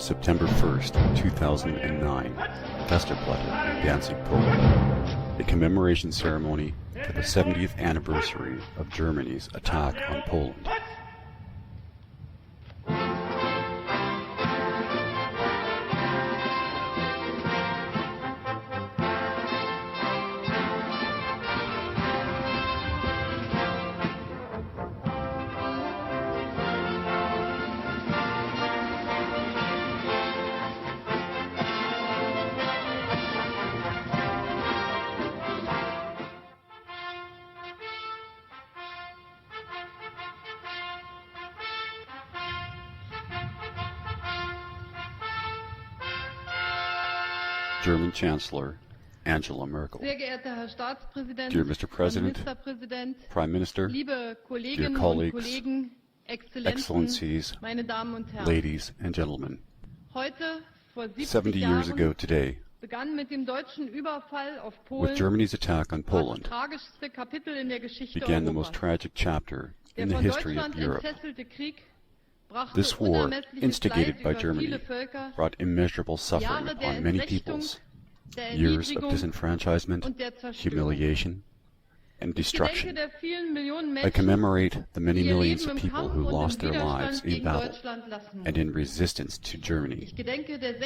September 1st, 2009, Westerplatte, Danzig, Poland. A commemoration ceremony for the 70th anniversary of Germany's attack on Poland. German Chancellor Angela Merkel. Dear Mr. President, Prime Minister, dear colleagues, Excellencies, ladies and gentlemen. 70 years ago today, with Germany's attack on Poland, began the most tragic chapter in the history of Europe. This war, instigated by Germany, brought immeasurable suffering upon many peoples, years of disenfranchisement, humiliation, and destruction. I commemorate the many millions of people who lost their lives in battle and in resistance to Germany.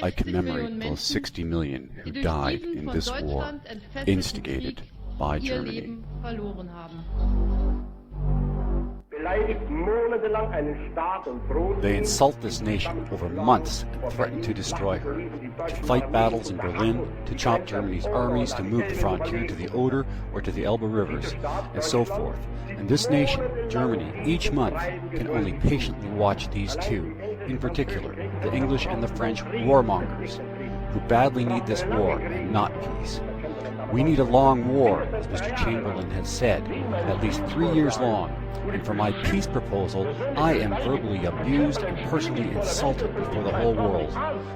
I commemorate those 60 million who died in this war, instigated by Germany. They insult this nation over months and threaten to destroy her, to fight battles in Berlin, to chop Germany's armies, to move the frontier to the Oder or to the Elbe rivers, and so forth. And this nation, Germany, each month can only patiently watch these two, in particular, the English and the French warmongers, who badly need this war and not peace. We need a long war, as Mr. Chamberlain has said, at least 3 years long, and for my peace proposal, I am verbally abused and personally insulted before the whole world.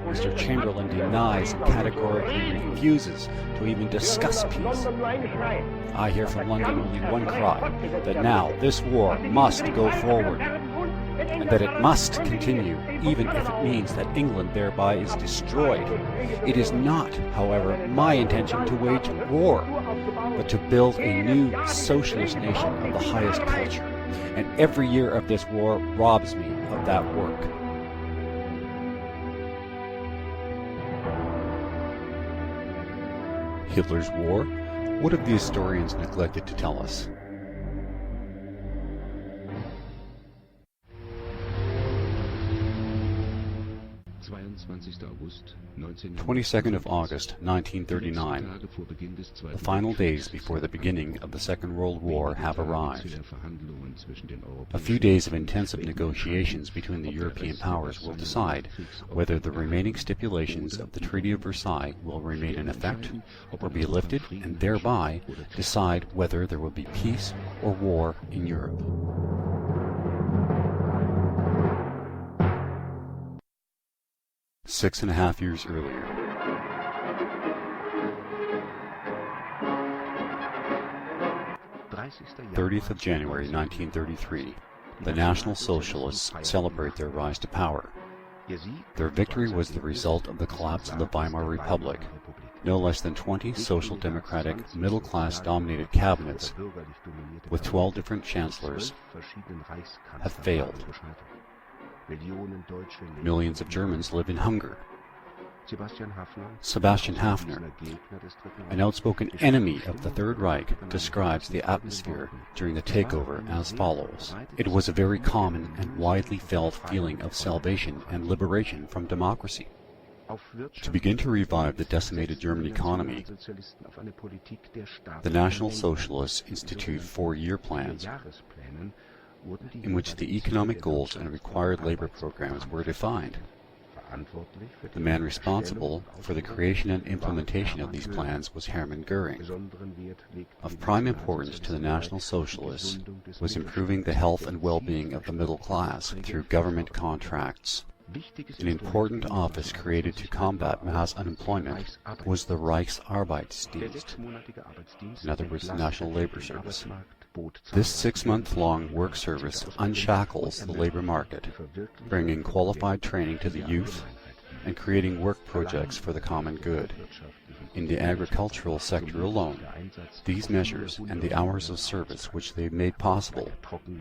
Mr. Chamberlain denies and categorically refuses to even discuss peace. I hear from London only one cry, that now this war must go forward, and that it must continue, even if it means that England thereby is destroyed. It is not, however, my intention to wage war, but to build a new socialist nation of the highest culture. And every year of this war robs me of that work. Hitler's War? What have the historians neglected to tell us? 22nd of August, 1939. The final days before the beginning of the Second World War have arrived. A few days of intensive negotiations between the European powers will decide whether the remaining stipulations of the Treaty of Versailles will remain in effect or be lifted, and thereby decide whether there will be peace or war in Europe. 6.5 years earlier. (30th of January 1933), the National Socialists celebrate their rise to power. Their victory was the result of the collapse of the Weimar Republic. No less than 20 social democratic, middle-class dominated cabinets, with 12 different chancellors, have failed. Millions of Germans live in hunger. Sebastian Haffner, an outspoken enemy of the Third Reich, describes the atmosphere during the takeover as follows. It was a very common and widely felt feeling of salvation and liberation from democracy. To begin to revive the decimated German economy, the National Socialists institute 4-year plans in which the economic goals and required labor programs were defined. The man responsible for the creation and implementation of these plans was Hermann Göring. Of prime importance to the National Socialists was improving the health and well-being of the middle class through government contracts. An important office created to combat mass unemployment was the Reichsarbeitsdienst, in other words, the National Labor Service. This 6-month-long work service unshackles the labor market, bringing qualified training to the youth, and creating work projects for the common good. In the agricultural sector alone, these measures and the hours of service which they made possible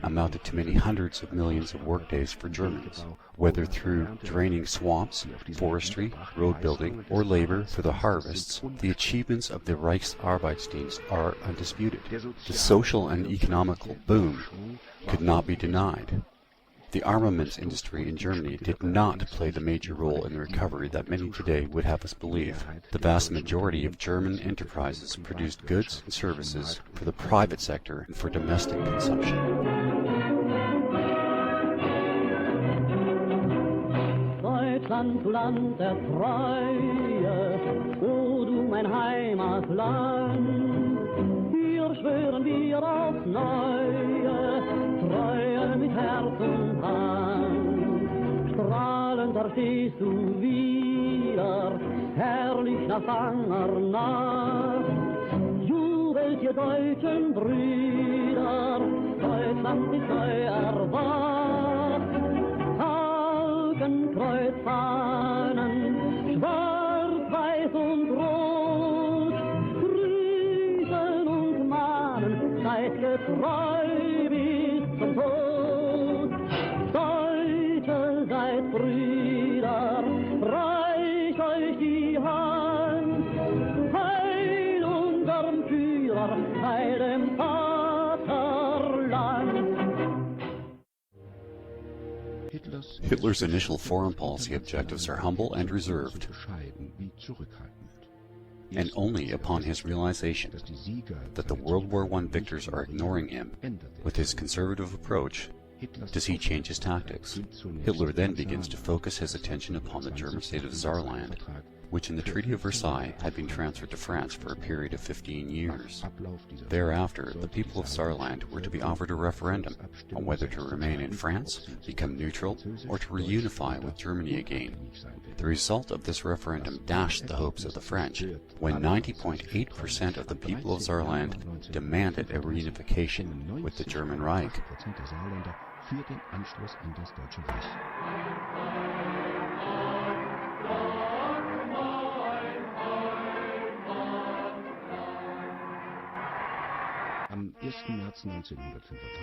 amounted to many hundreds of millions of workdays for Germans, whether through draining swamps, forestry, road building, or labor for the harvests. The achievements of the Reichsarbeitsdienst are undisputed. The social and economical boom could not be denied. The armaments industry in Germany did not play the major role in the recovery that many today would have us believe. The vast majority of German enterprises produced goods and services for the private sector and for domestic consumption. Deutschland, du Land der Treue, o du mein Heimatland, hier schwören wir aufs Neue, Treue mit Herz und Hand. Strahlend erstehst du wieder, herrlich nach banger Nacht. Jubelt ihr deutschen Brüder, Deutschland ist neu erwacht. Hakenkreuzfahnen, schwarz, weiß und rot, grüßen und mahnen, seid getreu bis zum Tod. Deutsche, seid Brüder, reicht euch die Hand, heil unserem Führer, heil dem Vaterland. Hitler's initial foreign policy objectives are humble and reserved, and only upon his realization that the World War I victors are ignoring him with his conservative approach does he change his tactics. Hitler then begins to focus his attention upon the German state of Saarland, which in the Treaty of Versailles had been transferred to France for a period of 15 years. Thereafter, the people of Saarland were to be offered a referendum on whether to remain in France, become neutral, or to reunify with Germany again. The result of this referendum dashed the hopes of the French, when 90.8% of the people of Saarland demanded a reunification with the German Reich.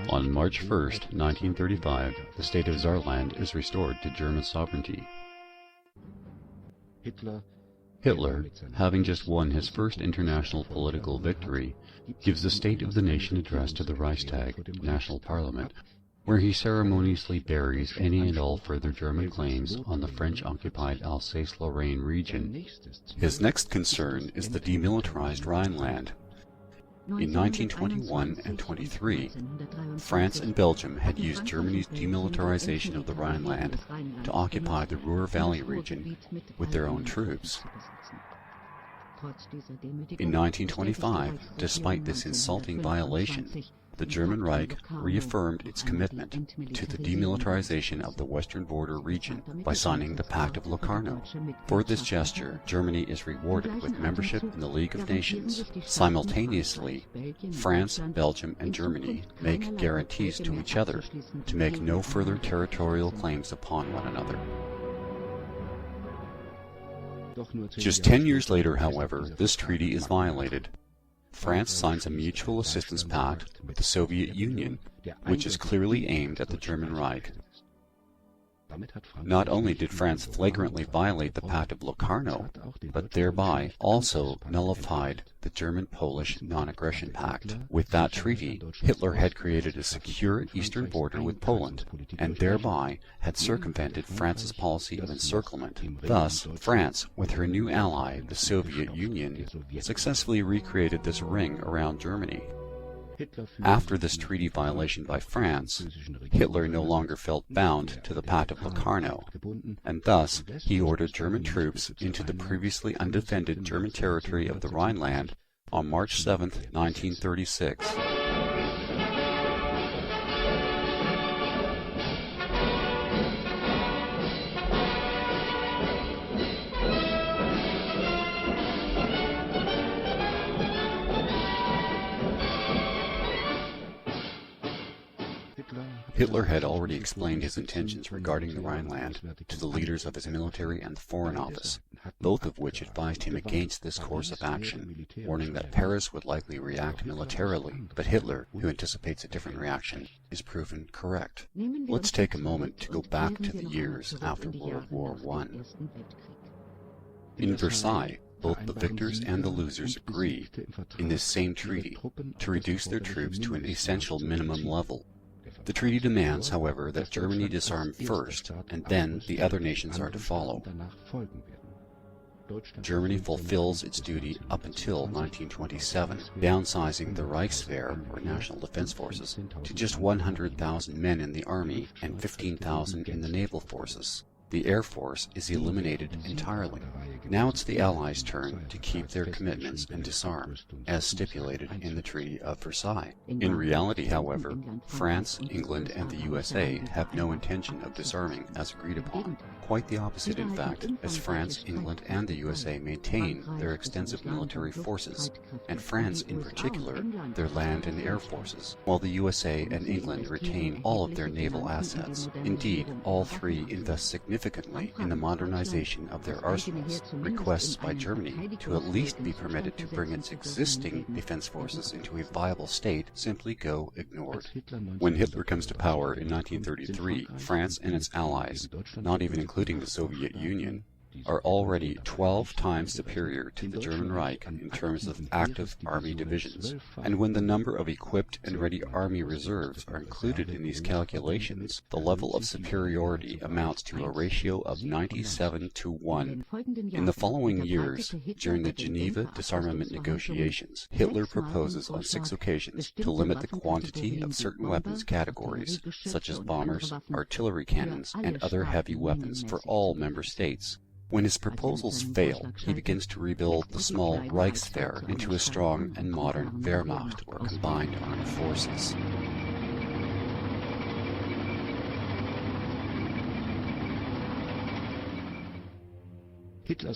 On March 1st, 1935, the state of Saarland is restored to German sovereignty. Hitler, having just won his first international political victory, gives the State of the Nation address to the Reichstag, national parliament, where he ceremoniously buries any and all further German claims on the French-occupied Alsace-Lorraine region. His next concern is the demilitarized Rhineland. In 1921 and 23, France and Belgium had used Germany's demilitarization of the Rhineland to occupy the Ruhr Valley region with their own troops. In 1925, despite this insulting violation, the German Reich reaffirmed its commitment to the demilitarization of the western border region by signing the Pact of Locarno. For this gesture, Germany is rewarded with membership in the League of Nations. Simultaneously, France, Belgium, and Germany make guarantees to each other to make no further territorial claims upon one another. Just 10 years later, however, this treaty is violated. France signs a mutual assistance pact with the Soviet Union, which is clearly aimed at the German Reich. Not only did France flagrantly violate the Pact of Locarno, but thereby also nullified the German-Polish Non-Aggression Pact. With that treaty, Hitler had created a secure eastern border with Poland, and thereby had circumvented France's policy of encirclement. Thus, France, with her new ally, the Soviet Union, successfully recreated this ring around Germany. After this treaty violation by France, Hitler no longer felt bound to the Pact of Locarno, and thus he ordered German troops into the previously undefended German territory of the Rhineland on March 7, 1936. Hitler had already explained his intentions regarding the Rhineland to the leaders of his military and the Foreign Office, both of which advised him against this course of action, warning that Paris would likely react militarily, but Hitler, who anticipates a different reaction, is proven correct. Let's take a moment to go back to the years after World War I. In Versailles, both the victors and the losers agree, in this same treaty, to reduce their troops to an essential minimum level. The treaty demands, however, that Germany disarm first, and then the other nations are to follow. Germany fulfills its duty up until 1927, downsizing the Reichswehr, or National Defense Forces, to just 100,000 men in the army and 15,000 in the naval forces. The Air Force is eliminated entirely. Now it's the Allies' turn to keep their commitments and disarm, as stipulated in the Treaty of Versailles. In reality, however, France, England, and the USA have no intention of disarming as agreed upon. Quite the opposite, in fact, as France, England, and the USA maintain their extensive military forces, and France in particular, their land and air forces, while the USA and England retain all of their naval assets. Indeed, all three invest significantly in the modernization of their arsenals. Requests by Germany to at least be permitted to bring its existing defense forces into a viable state simply go ignored. When Hitler comes to power in 1933, France and its allies, not even including the Soviet Union, are already 12 times superior to the German Reich in terms of active army divisions. And when the number of equipped and ready army reserves are included in these calculations, the level of superiority amounts to a ratio of 97-1. In the following years, during the Geneva disarmament negotiations, Hitler proposes on 6 occasions to limit the quantity of certain weapons categories, such as bombers, artillery cannons, and other heavy weapons for all member states. When his proposals fail, he begins to rebuild the small Reichswehr into a strong and modern Wehrmacht, or combined armed forces.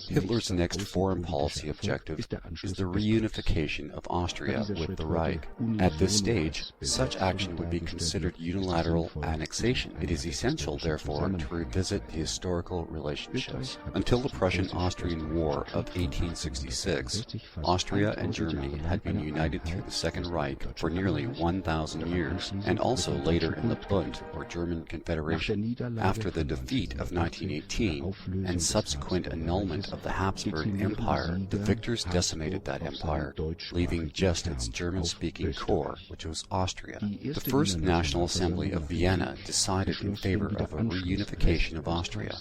Hitler's next foreign policy objective is the reunification of Austria with the Reich. At this stage, such action would be considered unilateral annexation. It is essential, therefore, to revisit the historical relationships. Until the Prussian-Austrian War of 1866, Austria and Germany had been united through the Second Reich for nearly 1,000 years, and also later in the Bund, or German Confederation. After the defeat of 1918 and subsequent annulment of the Habsburg Empire, the victors decimated that empire, leaving just its German-speaking core, which was Austria. The First National Assembly of Vienna decided in favor of a reunification of Austria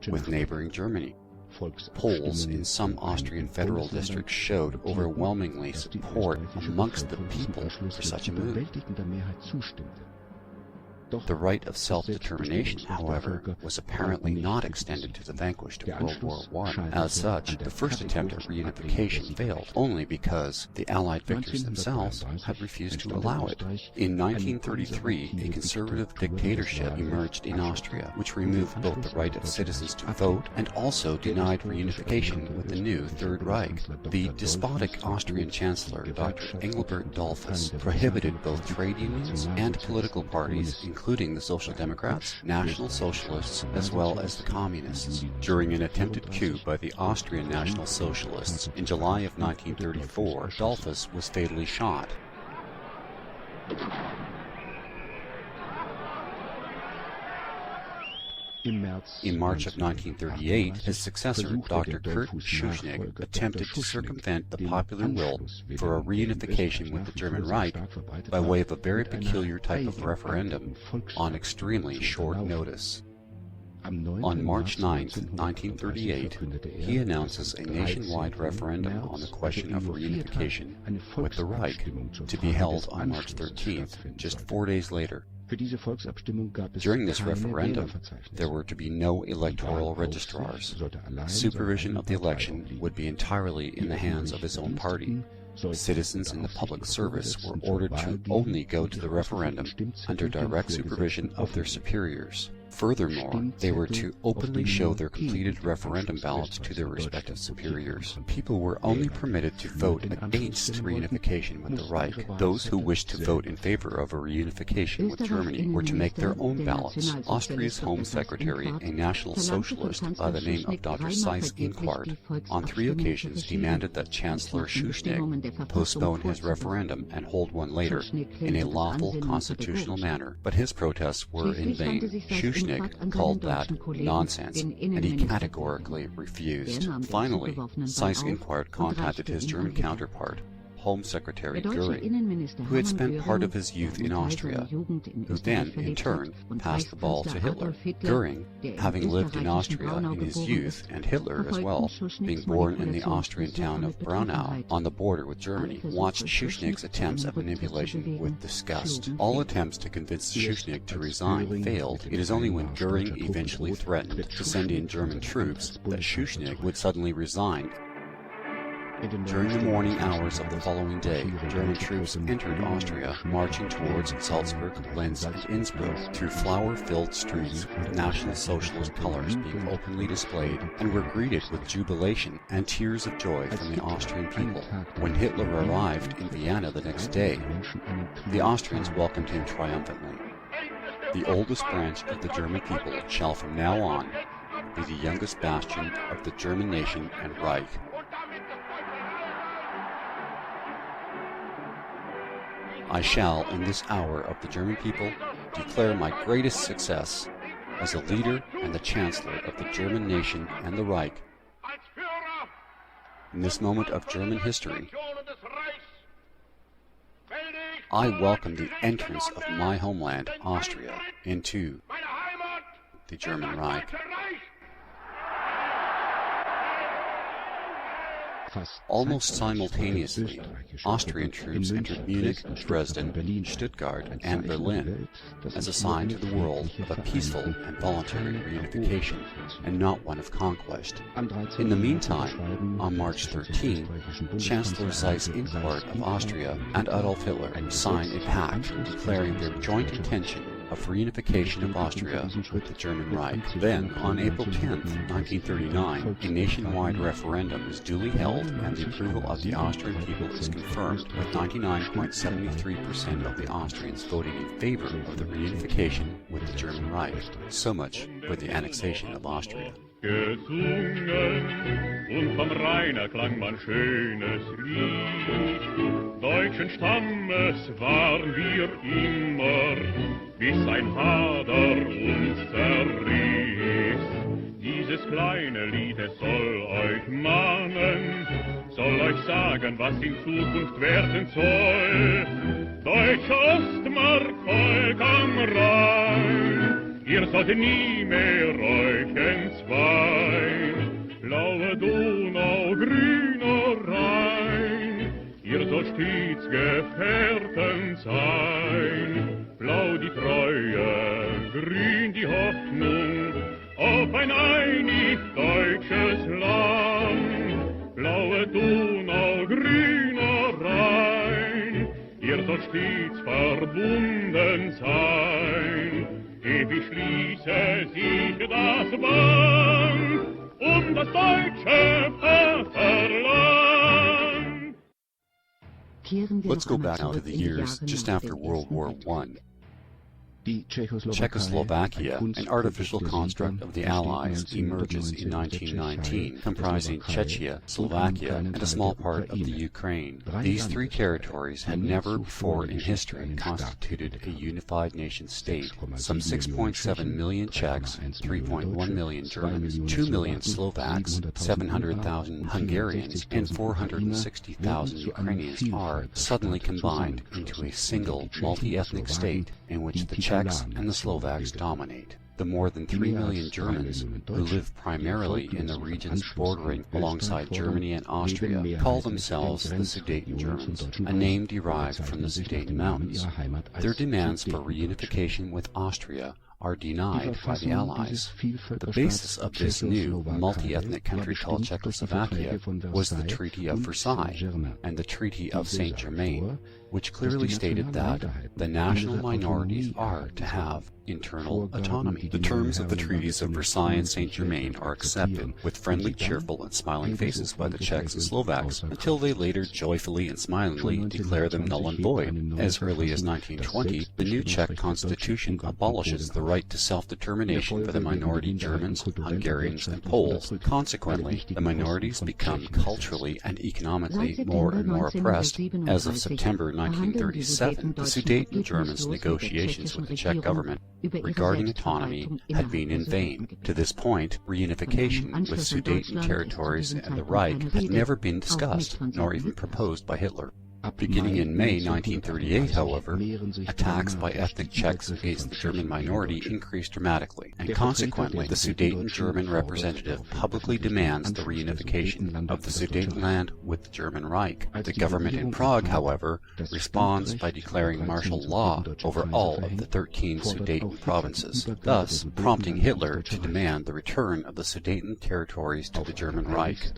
with neighboring Germany. Polls in some Austrian federal districts showed overwhelmingly support amongst the people for such a move. The right of self-determination, however, was apparently not extended to the vanquished of World War I. As such, the first attempt at reunification failed, only because the Allied victors themselves had refused to allow it. In 1933, a conservative dictatorship emerged in Austria, which removed both the right of citizens to vote and also denied reunification with the new Third Reich. The despotic Austrian Chancellor, Dr. Engelbert Dollfuss, prohibited both trade unions and political parties, including the Social Democrats, National Socialists, as well as the Communists. During an attempted coup by the Austrian National Socialists in July of 1934, Dollfuss was fatally shot. In March of 1938, his successor, Dr. Kurt Schuschnigg, attempted to circumvent the popular will for a reunification with the German Reich by way of a very peculiar type of referendum on extremely short notice. On March 9, 1938, he announces a nationwide referendum on the question of reunification with the Reich, to be held on March 13th, just 4 days later. During this referendum, there were to be no electoral registrars. Supervision of the election would be entirely in the hands of his own party. Citizens in the public service were ordered to only go to the referendum under direct supervision of their superiors. Furthermore, they were to openly show their completed referendum ballots to their respective superiors. People were only permitted to vote against reunification with the Reich. Those who wished to vote in favor of a reunification with Germany were to make their own ballots. Austria's Home Secretary, a National Socialist by the name of Dr. Seyss-Inquart, on 3 occasions demanded that Chancellor Schuschnigg postpone his referendum and hold one later, in a lawful constitutional manner. But his protests were in vain. Schuschnigg called that nonsense, and he categorically refused. Finally, Seyss-Inquart contacted his German counterpart, Home Secretary Göring, who had spent part of his youth in Austria, who then, in turn, passed the ball to Hitler. Göring, having lived in Austria in his youth, and Hitler as well, being born in the Austrian town of Braunau, on the border with Germany, watched Schuschnigg's attempts at manipulation with disgust. All attempts to convince Schuschnigg to resign failed. It is only when Göring eventually threatened to send in German troops that Schuschnigg would suddenly resign. During the morning hours of the following day, German troops entered Austria, marching towards Salzburg, Linz, and Innsbruck through flower-filled streets with National Socialist colors being openly displayed, and were greeted with jubilation and tears of joy from the Austrian people. When Hitler arrived in Vienna the next day, the Austrians welcomed him triumphantly. The oldest branch of the German people shall from now on be the youngest bastion of the German nation and Reich. I shall, in this hour of the German people, declare my greatest success as a leader and the Chancellor of the German nation and the Reich. In this moment of German history, I welcome the entrance of my homeland, Austria, into the German Reich. Almost simultaneously, Austrian troops entered Munich, Dresden, Stuttgart, and Berlin as a sign to the world of a peaceful and voluntary reunification, and not one of conquest. In the meantime, on March 13, Chancellor Seyss-Inquart of Austria and Adolf Hitler signed a pact declaring their joint intention of reunification of Austria with the German Reich. Then, on April 10, 1939, a nationwide referendum is duly held and the approval of the Austrian people is confirmed, with 99.73% of the Austrians voting in favor of the reunification with the German Reich. So much for the annexation of Austria. Gesungen und vom Rheine klang man schönes Lied. Deutschen Stammes waren wir immer, bis ein Hader uns zerriss. Dieses kleine Lied, es soll euch mahnen, soll euch sagen, was in Zukunft werden soll. Deutsche Ostmark, Volk am Rhein, ihr sollt nie mehr euch entzweien. Blaue Donau, grüner Rhein, ihr sollt stets Gefährten sein. Blau die Treue, grün die Hoffnung, auf ein einig deutsches Land. Blaue Donau, grüner Rhein, ihr sollt stets verbunden sein. Ewig schließe sich das Band um das deutsche Vaterland. Let's go back now to the years just after World War I. Czechoslovakia, an artificial construct of the Allies, emerges in 1919, comprising Czechia, Slovakia, and a small part of the Ukraine. These 3 territories had never before in history constituted a unified nation-state. Some 6.7 million Czechs, 3.1 million Germans, 2 million Slovaks, 700,000 Hungarians, and 460,000 Ukrainians are suddenly combined into a single multi-ethnic state in which the Czechs and the Slovaks dominate. The more than 3 million Germans, who live primarily in the regions bordering alongside Germany and Austria, call themselves the Sudeten Germans, a name derived from the Sudeten Mountains. Their demands for reunification with Austria are denied by the Allies. The basis of this new multi-ethnic country called Czechoslovakia was the Treaty of Versailles and the Treaty of Saint-Germain, which clearly stated that the national minorities are to have internal autonomy. The terms of the treaties of Versailles and Saint-Germain are accepted with friendly, cheerful, and smiling faces by the Czechs and Slovaks, until they later joyfully and smilingly declare them null and void. As early as 1920, the new Czech constitution abolishes the right to self-determination for the minority Germans, Hungarians, and Poles. Consequently, the minorities become culturally and economically more and more oppressed. As of September 1937, the Sudeten Germans' negotiations with the Czech government regarding autonomy had been in vain. To this point, reunification with Sudeten territories and the Reich had never been discussed, nor even proposed by Hitler. Beginning in May 1938, however, attacks by ethnic Czechs against the German minority increased dramatically, and consequently the Sudeten German representative publicly demands the reunification of the Sudetenland with the German Reich. The government in Prague, however, responds by declaring martial law over all of the 13 Sudeten provinces, thus prompting Hitler to demand the return of the Sudeten territories to the German Reich.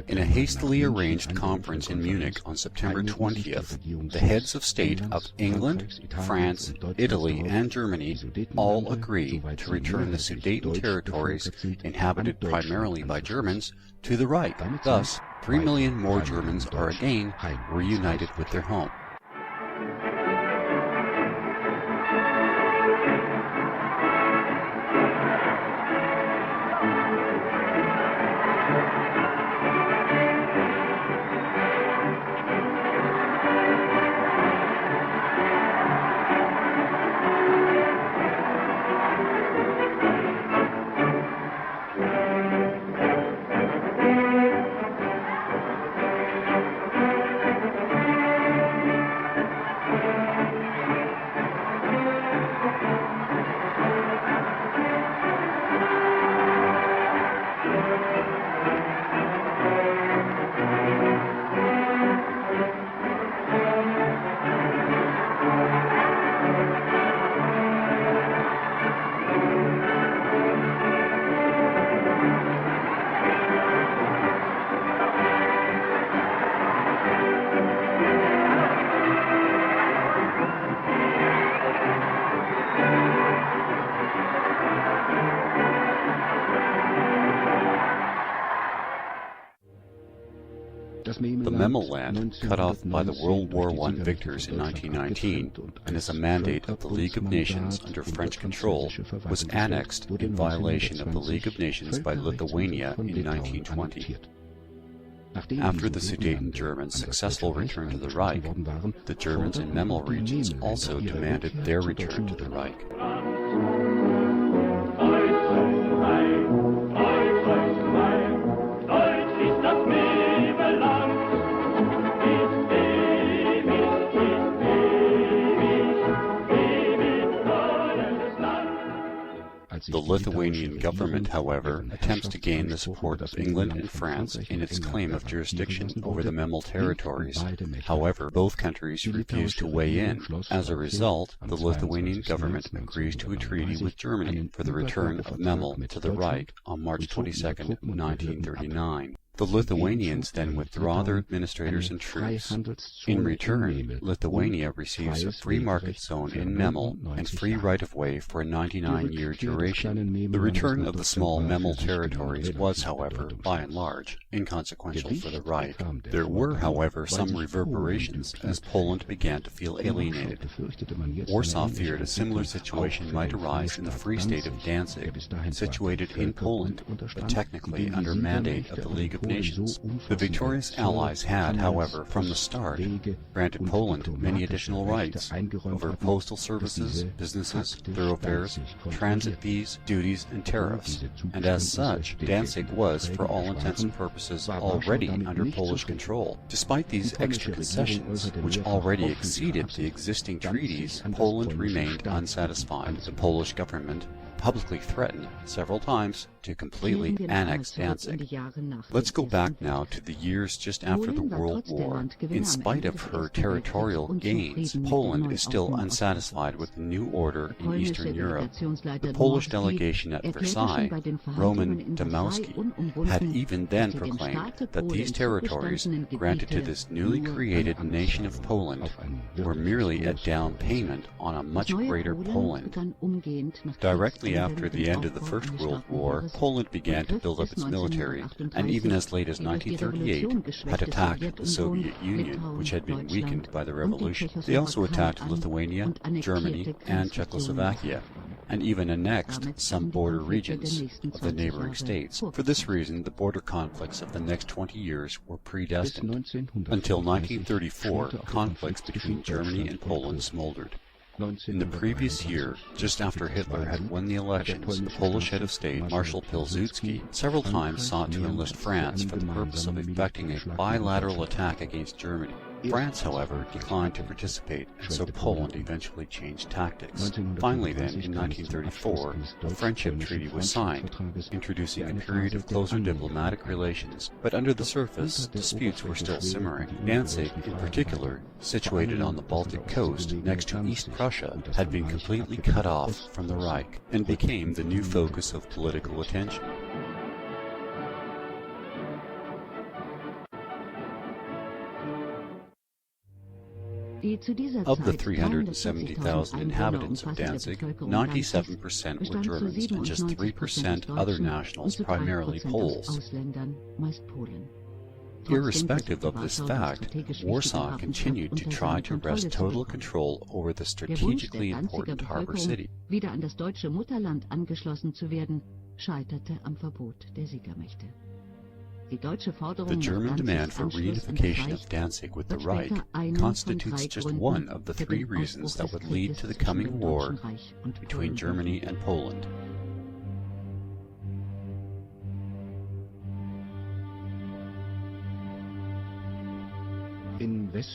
In a hastily arranged conference in Munich on September 20th, the heads of state of England, France, Italy, and Germany all agree to return the Sudeten territories, inhabited primarily by Germans, to the Reich. Thus, 3 million more Germans are again reunited with their home. The Memel-Land, cut off by the World War I victors in 1919, and as a mandate of the League of Nations under French control, was annexed in violation of the League of Nations by Lithuania in 1920. After the Sudeten Germans' successful return to the Reich, the Germans in Memel regions also demanded their return to the Reich. The Lithuanian government, however, attempts to gain the support of England and France in its claim of jurisdiction over the Memel territories. However, both countries refuse to weigh in. As a result, the Lithuanian government agrees to a treaty with Germany for the return of Memel to the Reich on March 22, 1939. The Lithuanians then withdraw their administrators and troops. In return, Lithuania receives a free market zone in Memel and free right-of-way for a 99-year duration. The return of the small Memel territories was, however, by and large, inconsequential for the Reich. There were, however, some reverberations as Poland began to feel alienated. Warsaw feared a similar situation might arise in the Free State of Danzig, situated in Poland, but technically under mandate of the League of Nations. The victorious Allies had, however, from the start, granted Poland many additional rights over postal services, businesses, thoroughfares, transit fees, duties, and tariffs, and as such, Danzig was, for all intents and purposes, already under Polish control. Despite these extra concessions, which already exceeded the existing treaties, Poland remained unsatisfied. The Polish government publicly threatened several times to completely annex Danzig. Let's go back now to the years just after the World War. In spite of her territorial gains, Poland is still unsatisfied with the new order in Eastern Europe. The Polish delegation at Versailles, Roman Dmowski, had even then proclaimed that these territories granted to this newly created nation of Poland were merely a down payment on a much greater Poland. Directly after the end of the First World War, Poland began to build up its military, and even as late as 1938 had attacked the Soviet Union, which had been weakened by the revolution. They also attacked Lithuania, Germany, and Czechoslovakia, and even annexed some border regions of the neighboring states. For this reason, the border conflicts of the next 20 years were predestined. Until 1934, conflicts between Germany and Poland smoldered. In the previous year, just after Hitler had won the elections, the Polish head of state, Marshal Pilsudski, several times sought to enlist France for the purpose of effecting a bilateral attack against Germany. France, however, declined to participate, and so Poland eventually changed tactics. Finally then, in 1934, a friendship treaty was signed, introducing a period of closer diplomatic relations, but under the surface, disputes were still simmering. Danzig, in particular, situated on the Baltic coast next to East Prussia, had been completely cut off from the Reich, and became the new focus of political attention. Of the 370,000 inhabitants of Danzig, 97% were Germans and just 3% other nationals, primarily Poles. Irrespective of this fact, Warsaw continued to try to wrest total control over the strategically important harbor city. Wieder an das deutsche Mutterland angeschlossen zu werden, scheiterte am Verbot der Siegermächte. The German demand for reunification of Danzig with the Reich constitutes just one of the three reasons that would lead to the coming war between Germany and Poland.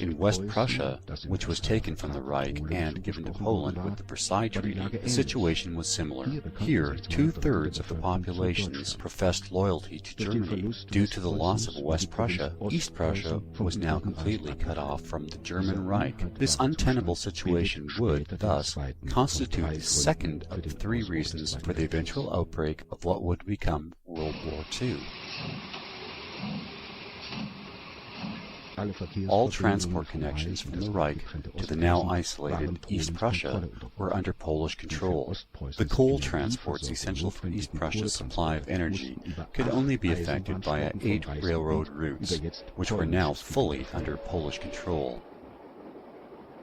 In West Prussia, which was taken from the Reich and given to Poland with the Versailles Treaty, the situation was similar. Here, two-thirds of the populations professed loyalty to Germany. Due to the loss of West Prussia, East Prussia was now completely cut off from the German Reich. This untenable situation would, thus, constitute the second of the three reasons for the eventual outbreak of what would become World War II. All transport connections from the Reich to the now isolated East Prussia were under Polish control. The coal transports essential for East Prussia's supply of energy could only be effected via 8 railroad routes, which were now fully under Polish control.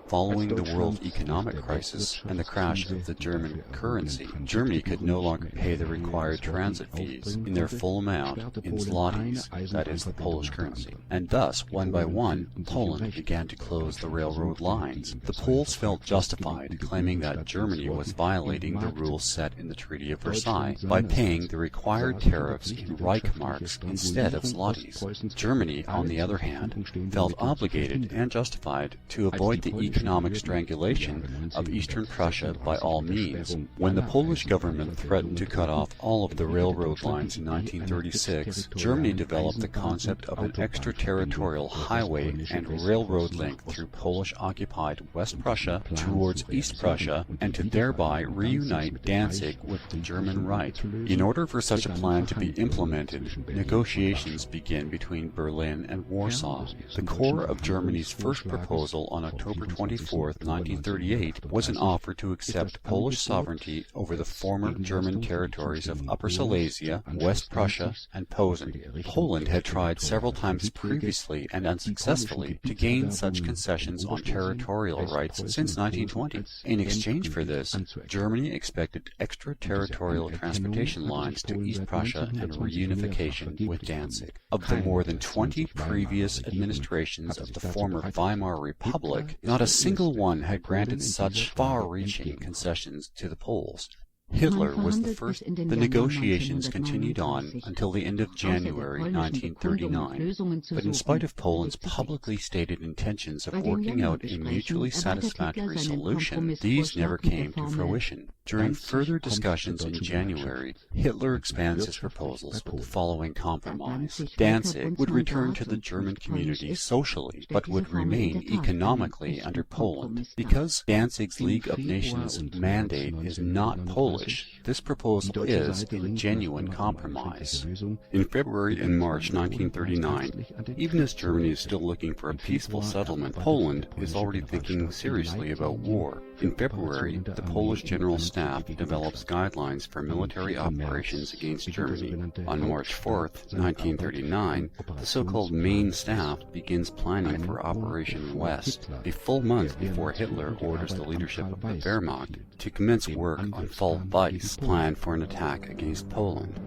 Following the world economic crisis and the crash of the German currency, Germany could no longer pay the required transit fees in their full amount in zlotys, that is, the Polish currency, and thus, one by one, Poland began to close the railroad lines. The Poles felt justified, claiming that Germany was violating the rules set in the Treaty of Versailles by paying the required tariffs in Reichsmarks instead of zlotys. Germany, on the other hand, felt obligated and justified to avoid the economic strangulation of Eastern Prussia by all means. When the Polish government threatened to cut off all of the railroad lines in 1936, Germany developed the concept of an extraterritorial highway and railroad link through Polish-occupied West Prussia towards East Prussia, and to thereby reunite Danzig with the German Reich. In order for such a plan to be implemented, negotiations began between Berlin and Warsaw. The core of Germany's first proposal on October 24, 1938, was an offer to accept Polish sovereignty over the former German territories of Upper Silesia, West Prussia, and Posen. Poland had tried several times previously and unsuccessfully to gain such concessions on territorial rights since 1920. In exchange for this, Germany expected extraterritorial transportation lines to East Prussia and reunification with Danzig. Of the more than 20 previous administrations of the former Weimar Republic, not a single one had granted such far-reaching concessions to the Poles. Hitler was the first. The negotiations continued on until the end of January 1939, but in spite of Poland's publicly stated intentions of working out a mutually satisfactory solution, these never came to fruition. During further discussions in January, Hitler expands his proposals with the following compromise. Danzig would return to the German community socially, but would remain economically under Poland. Because Danzig's League of Nations mandate is not Polish, this proposal is a genuine compromise. In February and March 1939, even as Germany is still looking for a peaceful settlement, Poland is already thinking seriously about war. In February, the Polish General Staff develops guidelines for military operations against Germany. On March 4, 1939, the so-called Main Staff begins planning for Operation West, a full month before Hitler orders the leadership of the Wehrmacht to commence work on Fall Weiss, plan for an attack against Poland.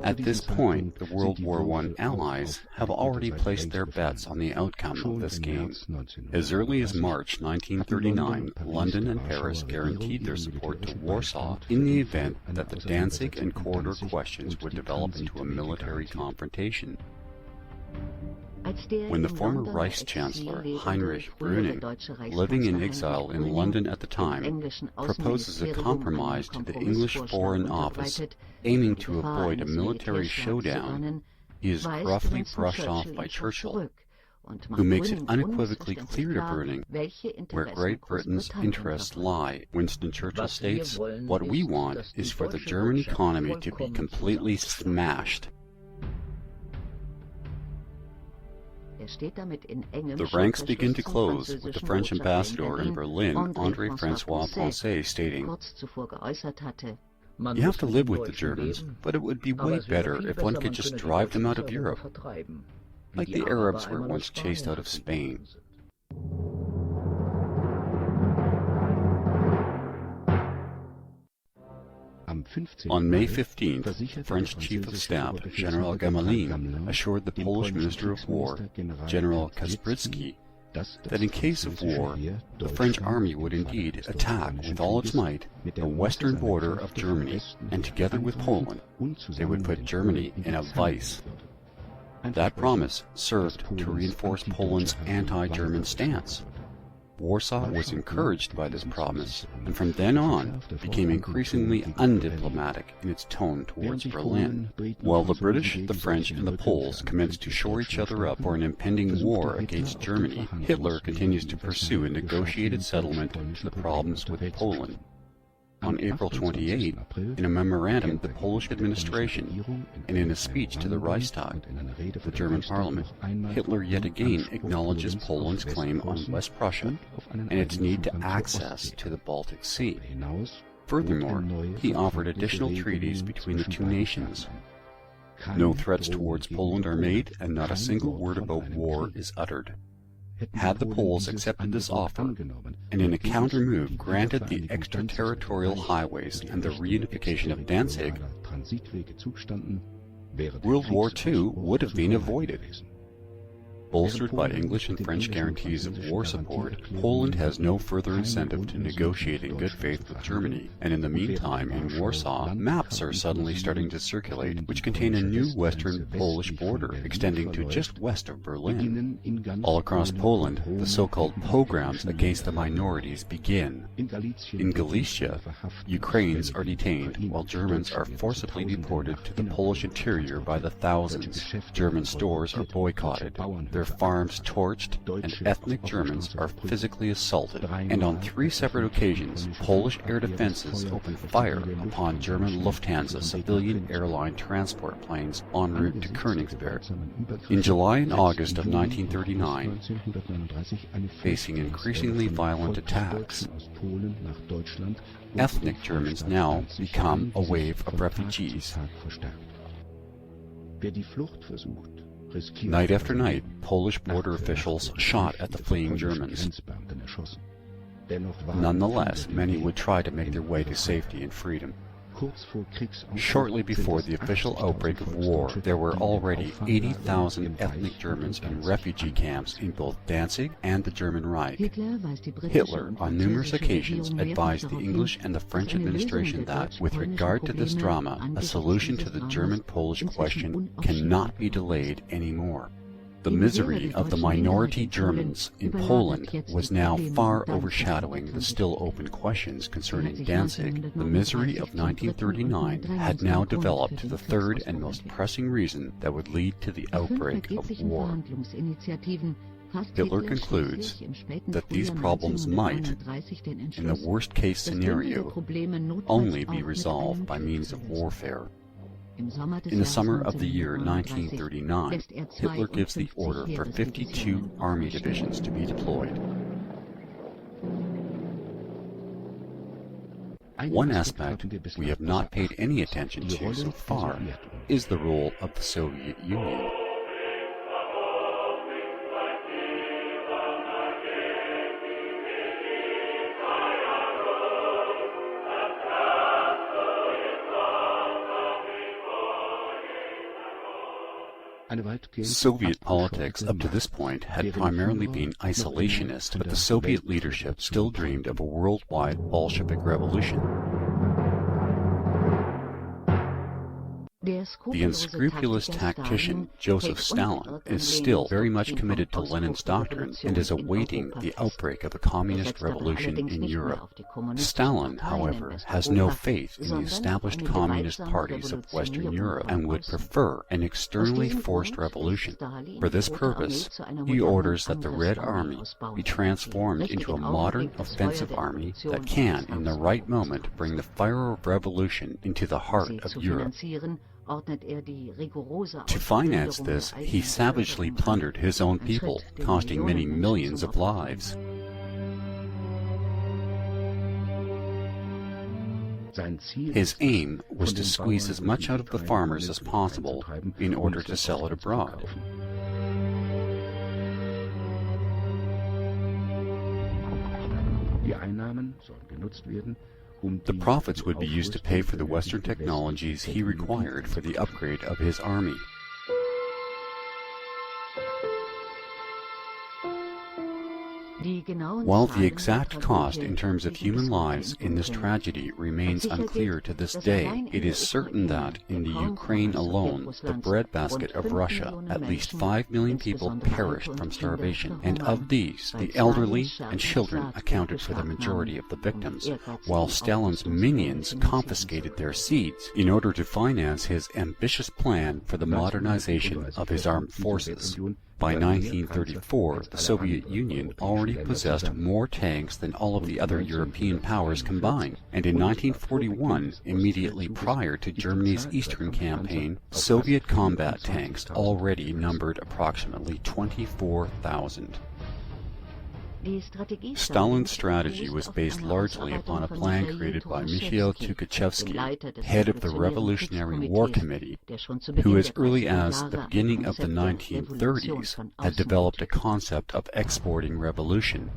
At this point, the World War I allies have already placed their bets on the outcome of this game. As early as March 1939, London and Paris guaranteed their support to Warsaw in the event that the Danzig and corridor questions would develop into a military confrontation. When the former Reichschancellor Heinrich Brüning, living in exile in London at the time, proposes a compromise to the English Foreign Office aiming to avoid a military showdown, he is gruffly brushed off by Churchill, who makes it unequivocally clear to Brüning where Great Britain's interests lie. Winston Churchill states, "What we want is for the German economy to be completely smashed." The ranks begin to close, with the French ambassador in Berlin, André-François Poncet, stating, "You have to live with the Germans, but it would be way better if one could just drive them out of Europe, like the Arabs were once chased out of Spain." On May 15th, the French Chief of Staff, General Gamelin, assured the Polish Minister of War, General Kasprzycki, that in case of war, the French army would indeed attack with all its might the western border of Germany, and together with Poland, they would put Germany in a vice. That promise served to reinforce Poland's anti-German stance. Warsaw was encouraged by this promise, and from then on became increasingly undiplomatic in its tone towards Berlin. While the British, the French, and the Poles commence to shore each other up for an impending war against Germany, Hitler continues to pursue a negotiated settlement to the problems with Poland. On April 28, in a memorandum to the Polish administration and in a speech to the Reichstag, the German parliament, Hitler yet again acknowledges Poland's claim on West Prussia and its need to access to the Baltic Sea. Furthermore, he offered additional treaties between the two nations. No threats towards Poland are made, and not a single word about war is uttered. Had the Poles accepted this offer, and in a counter-move granted the extraterritorial highways and the reunification of Danzig, World War II would have been avoided. Bolstered by English and French guarantees of war support, Poland has no further incentive to negotiate in good faith with Germany, and in the meantime, in Warsaw, maps are suddenly starting to circulate which contain a new western Polish border extending to just west of Berlin. All across Poland, the so-called pogroms against the minorities begin. In Galicia, Ukrainians are detained, while Germans are forcibly deported to the Polish interior by the thousands. German stores are boycotted, their farms torched, and ethnic Germans are physically assaulted. And on 3 separate occasions, Polish air defenses open fire upon German Lufthansa civilian airline transport planes en route to Königsberg. In July and August of 1939, facing increasingly violent attacks, ethnic Germans now become a wave of refugees. Night after night, Polish border officials shot at the fleeing Germans. Nonetheless, many would try to make their way to safety and freedom. Shortly before the official outbreak of war, there were already 80,000 ethnic Germans in refugee camps in both Danzig and the German Reich. Hitler, on numerous occasions, advised the English and the French administration that, with regard to this drama, a solution to the German-Polish question cannot be delayed anymore. The misery of the minority Germans in Poland was now far overshadowing the still open questions concerning Danzig. The misery of 1939 had now developed to the third and most pressing reason that would lead to the outbreak of war. Hitler concludes that these problems might, in the worst-case scenario, only be resolved by means of warfare. In the summer of the year 1939, Hitler gives the order for 52 army divisions to be deployed. One aspect we have not paid any attention to so far is the role of the Soviet Union. Soviet politics up to this point had primarily been isolationist, but the Soviet leadership still dreamed of a worldwide Bolshevik revolution. The unscrupulous tactician Joseph Stalin is still very much committed to Lenin's doctrine and is awaiting the outbreak of a communist revolution in Europe. Stalin, however, has no faith in the established communist parties of Western Europe and would prefer an externally forced revolution. For this purpose, he orders that the Red Army be transformed into a modern offensive army that can, in the right moment, bring the fire of revolution into the heart of Europe. To finance this, he savagely plundered his own people, costing many millions of lives. His aim was to squeeze as much out of the farmers as possible in order to sell it abroad. The profits would be used to pay for the Western technologies he required for the upgrade of his army. While the exact cost in terms of human lives in this tragedy remains unclear to this day, it is certain that, in the Ukraine alone, the breadbasket of Russia, at least 5 million people perished from starvation, and of these, the elderly and children accounted for the majority of the victims, while Stalin's minions confiscated their seeds in order to finance his ambitious plan for the modernization of his armed forces. By 1934, the Soviet Union already possessed more tanks than all of the other European powers combined, and in 1941, immediately prior to Germany's Eastern Campaign, Soviet combat tanks already numbered approximately 24,000. Stalin's strategy was based largely upon a plan created by Mikhail Tukhachevsky, head of the Revolutionary War Committee, who as early as the beginning of the 1930s had developed a concept of exporting revolution.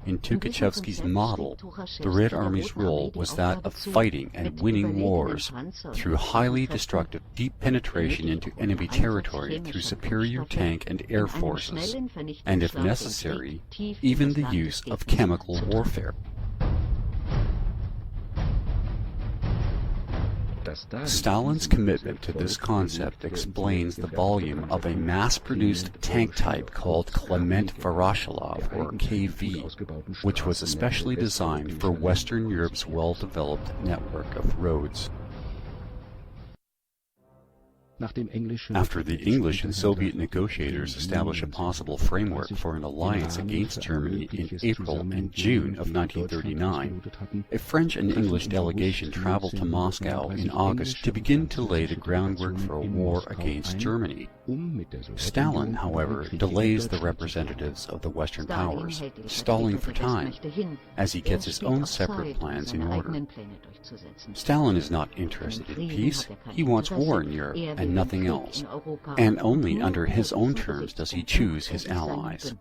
In Tukhachevsky's model, the Red Army's role was that of fighting and winning wars through highly destructive deep penetration into enemy territory through superior tank and air forces, and if necessary, even the use of chemical warfare. Stalin's commitment to this concept explains the volume of a mass-produced tank type called Klement Voroshilov, or KV, which was especially designed for Western Europe's well-developed network of roads. After the English and Soviet negotiators established a possible framework for an alliance against Germany in April and June of 1939, a French and English delegation traveled to Moscow in August to begin to lay the groundwork for a war against Germany. Stalin, however, delays the representatives of the Western powers, stalling for time, as he gets his own separate plans in order. Stalin is not interested in peace. He wants war in Europe and nothing else, and only under his own terms does he choose his allies.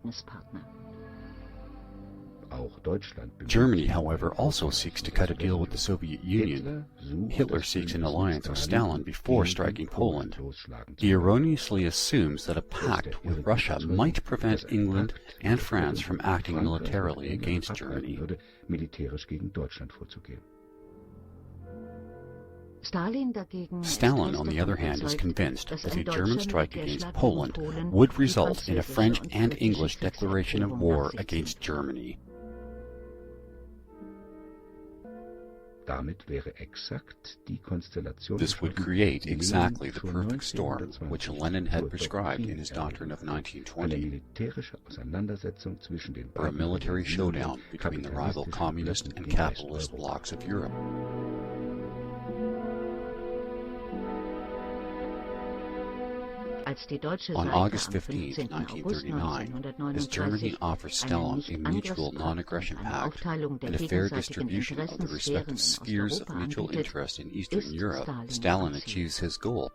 Germany, however, also seeks to cut a deal with the Soviet Union. Hitler seeks an alliance with Stalin before striking Poland. He erroneously assumes that a pact with Russia might prevent England and France from acting militarily against Germany. Stalin, on the other hand, is convinced that a German strike against Poland would result in a French and English declaration of war against Germany. This would create exactly the perfect storm which Lenin had prescribed in his doctrine of 1920 for a military showdown between the rival communist and capitalist blocs of Europe. On August 15, 1939, as Germany offers Stalin a mutual non-aggression pact and a fair distribution of the respective spheres of mutual interest in Eastern Europe, Stalin achieves his goal.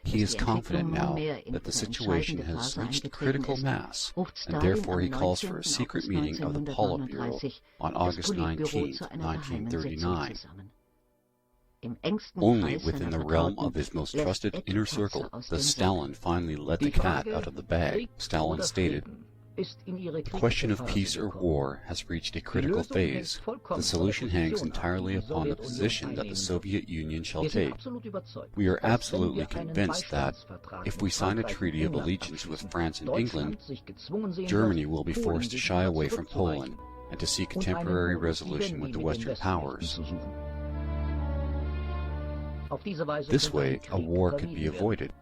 He is confident now that the situation has reached critical mass, and therefore he calls for a secret meeting of the Politburo on August 19, 1939. Only within the realm of his most trusted inner circle does Stalin finally let the cat out of the bag. Stalin stated, "The question of peace or war has reached a critical phase. The solution hangs entirely upon the position that the Soviet Union shall take. We are absolutely convinced that, if we sign a treaty of allegiance with France and England, Germany will be forced to shy away from Poland and to seek a temporary resolution with the Western powers. This way, a war could be avoided.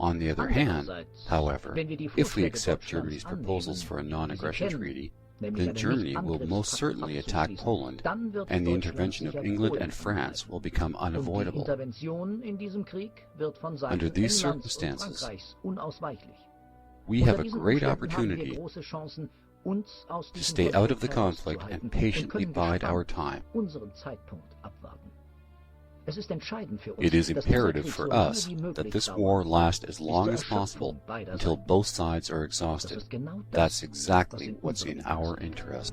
On the other hand, however, if we accept Germany's proposals for a non-aggression treaty, then Germany will most certainly attack Poland, and the intervention of England and France will become unavoidable. Under these circumstances, we have a great opportunity to stay out of the conflict and patiently bide our time. It is imperative for us that this war last as long as possible until both sides are exhausted. That's exactly what's in our interest."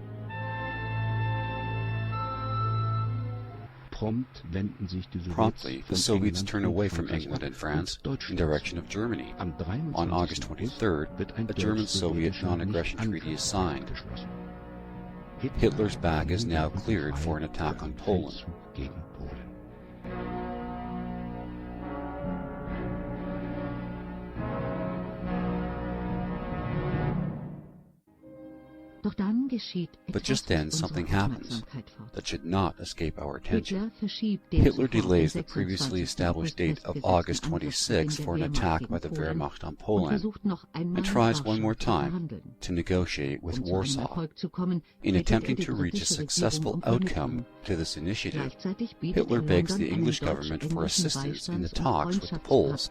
Promptly, the Soviets turn away from England and France in direction of Germany. On August 23rd, a German-Soviet non-aggression treaty is signed. Hitler's back is now cleared for an attack on Poland. But just then something happens that should not escape our attention. Hitler delays the previously established date of August 26 for an attack by the Wehrmacht on Poland, and tries one more time to negotiate with Warsaw. In attempting to reach a successful outcome to this initiative, Hitler begs the English government for assistance in the talks with the Poles,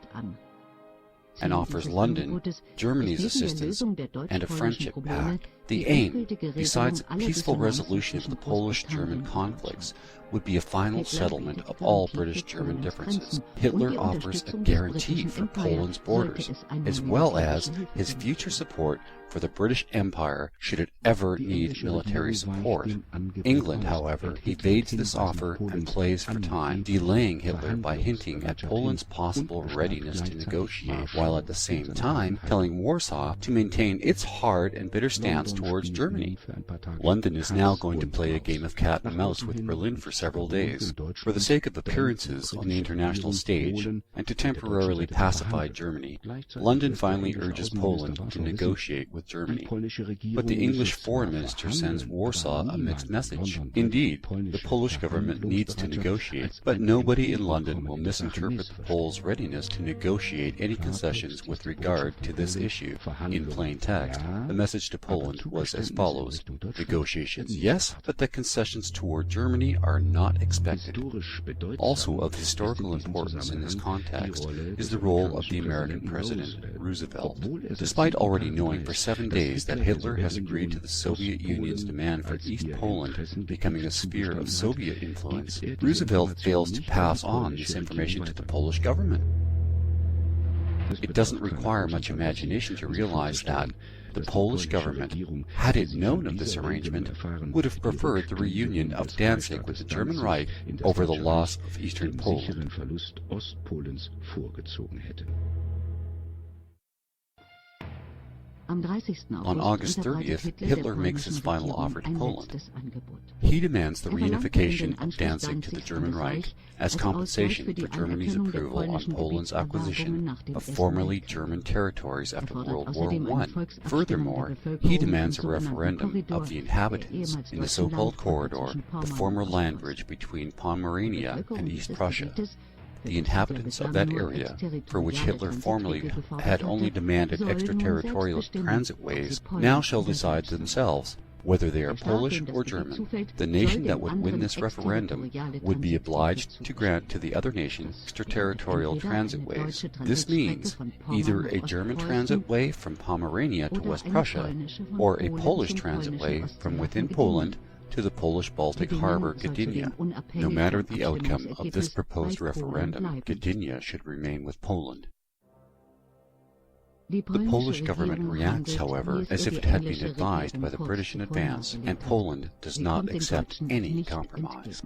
and offers London Germany's assistance and a friendship pact. The aim, besides a peaceful resolution of the Polish-German conflicts, would be a final settlement of all British-German differences. Hitler offers a guarantee for Poland's borders, as well as his future support for the British Empire should it ever need military support. England, however, evades this offer and plays for time, delaying Hitler by hinting at Poland's possible readiness to negotiate, while at the same time telling Warsaw to maintain its hard and bitter stance towards Germany. London is now going to play a game of cat and mouse with Berlin for several days, for the sake of appearances on the international stage, and to temporarily pacify Germany. London finally urges Poland to negotiate with Germany. But the English foreign minister sends Warsaw a mixed message. Indeed, the Polish government needs to negotiate, but nobody in London will misinterpret the Poles' readiness to negotiate any concessions with regard to this issue. In plain text, the message to Poland was as follows: negotiations, yes, but the concessions toward Germany are not expected. Also of historical importance in this context is the role of the American President Roosevelt. Despite already knowing for 7 days that Hitler has agreed to the Soviet Union's demand for East Poland becoming a sphere of Soviet influence, Roosevelt fails to pass on this information to the Polish government. It doesn't require much imagination to realize that the Polish government, had it known of this arrangement, would have preferred the reunion of Danzig with the German Reich over the loss of Eastern Poland. On August 30th, Hitler makes his final offer to Poland. He demands the reunification of Danzig to the German Reich as compensation for Germany's approval on Poland's acquisition of formerly German territories after World War I. Furthermore, he demands a referendum of the inhabitants in the so-called corridor, the former land bridge between Pomerania and East Prussia. The inhabitants of that area, for which Hitler formerly had only demanded extraterritorial transitways, now shall decide themselves whether they are Polish or German. The nation that would win this referendum would be obliged to grant to the other nation extraterritorial transitways. This means either a German transitway from Pomerania to West Prussia, or a Polish transitway from within Poland to the Polish-Baltic harbor Gdynia. No matter the outcome of this proposed referendum, Gdynia should remain with Poland. The Polish government reacts, however, as if it had been advised by the British in advance, and Poland does not accept any compromise.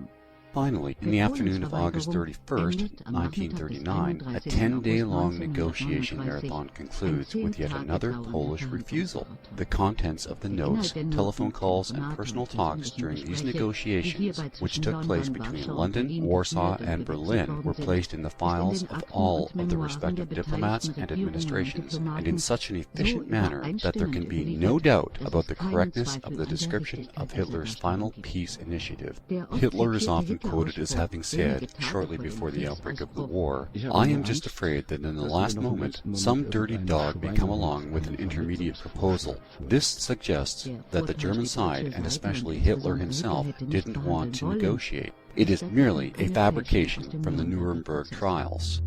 Finally, in the afternoon of August 31st, 1939, a 10-day-long negotiation marathon concludes with yet another Polish refusal. The contents of the notes, telephone calls, and personal talks during these negotiations, which took place between London, Warsaw, and Berlin, were placed in the files of all of the respective diplomats and administrations, and in such an efficient manner that there can be no doubt about the correctness of the description of Hitler's final peace initiative. Hitler is often quoted as having said, shortly before the outbreak of the war, "I am just afraid that in the last moment some dirty dog may come along with an intermediate proposal." This suggests that the German side, and especially Hitler himself, didn't want to negotiate. It is merely a fabrication from the Nuremberg trials.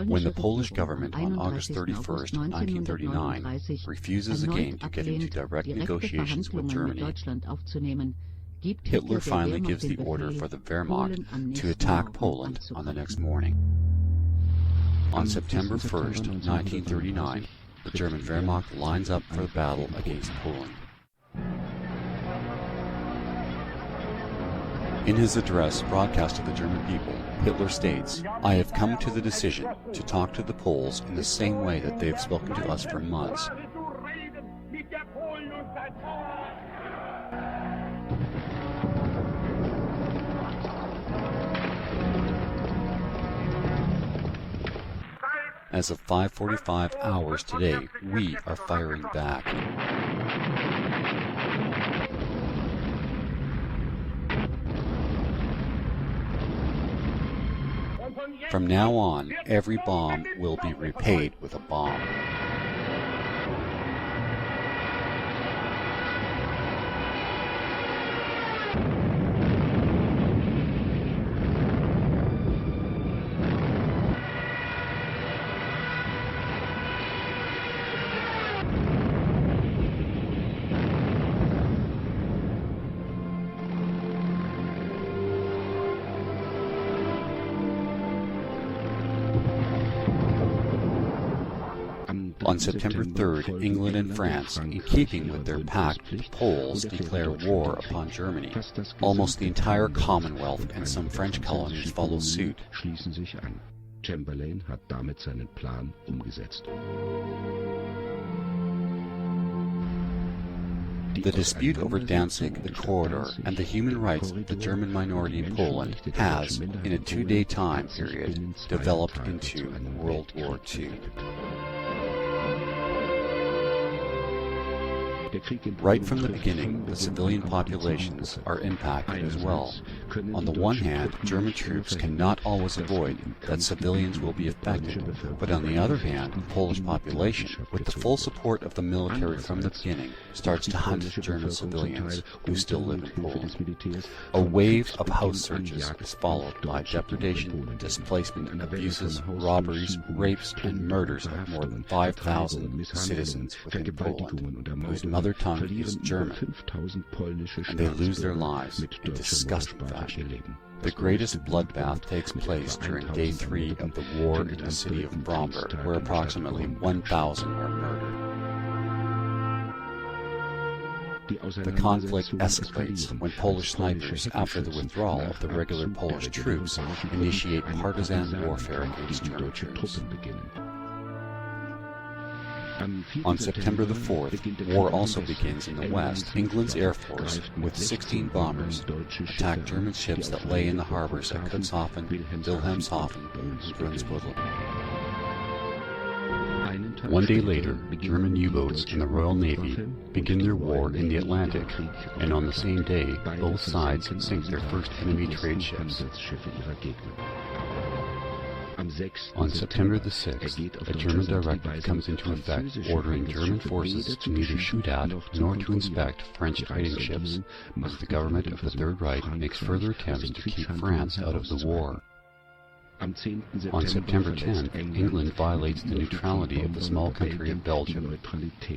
When the Polish government on August 31st, 1939, refuses again to get into direct negotiations with Germany, Hitler finally gives the order for the Wehrmacht to attack Poland on the next morning. On September 1st, 1939, the German Wehrmacht lines up for the battle against Poland. In his address broadcast to the German people, Hitler states, "I have come to the decision to talk to the Poles in the same way that they have spoken to us for months." As of 5:45 hours today, we are firing back. From now on, every bomb will be repaid with a bomb. On September 3rd, England and France, in keeping with their pact with the Poles, declare war upon Germany. Almost the entire Commonwealth and some French colonies follow suit. Chamberlain hat damit seinen Plan umgesetzt. The dispute over Danzig, the corridor, and the human rights of the German minority in Poland has, in a 2-day time period, developed into World War II. Right from the beginning, the civilian populations are impacted as well. On the one hand, German troops cannot always avoid that civilians will be affected, but on the other hand, the Polish population, with the full support of the military from the beginning, starts to hunt German civilians who still live in Poland. A wave of house searches is followed by depredation, displacement, abuses, robberies, rapes, and murders of more than 5,000 citizens within Poland, whose mother tongue is German, and they lose their lives in disgusting fashion. The greatest bloodbath takes place during Day 3 of the war in the city of Bromberg, where approximately 1,000 were murdered. The conflict escalates when Polish snipers, after the withdrawal of the regular Polish troops, initiate partisan warfare against German troops. On September the 4th, war also begins in the west. England's Air Force, with 16 bombers, attacked German ships that lay in the harbors at Cuxhaven, Wilhelmshaven, and Brunsbüttel. One day later, German U-boats in the Royal Navy begin their war in the Atlantic, and on the same day, both sides sink their first enemy trade ships. On September the 6th, a German directive comes into effect ordering German forces to neither shoot at nor to inspect French trading ships, as the government of the Third Reich makes further attempts to keep France out of the war. On September 10th, England violates the neutrality of the small country of Belgium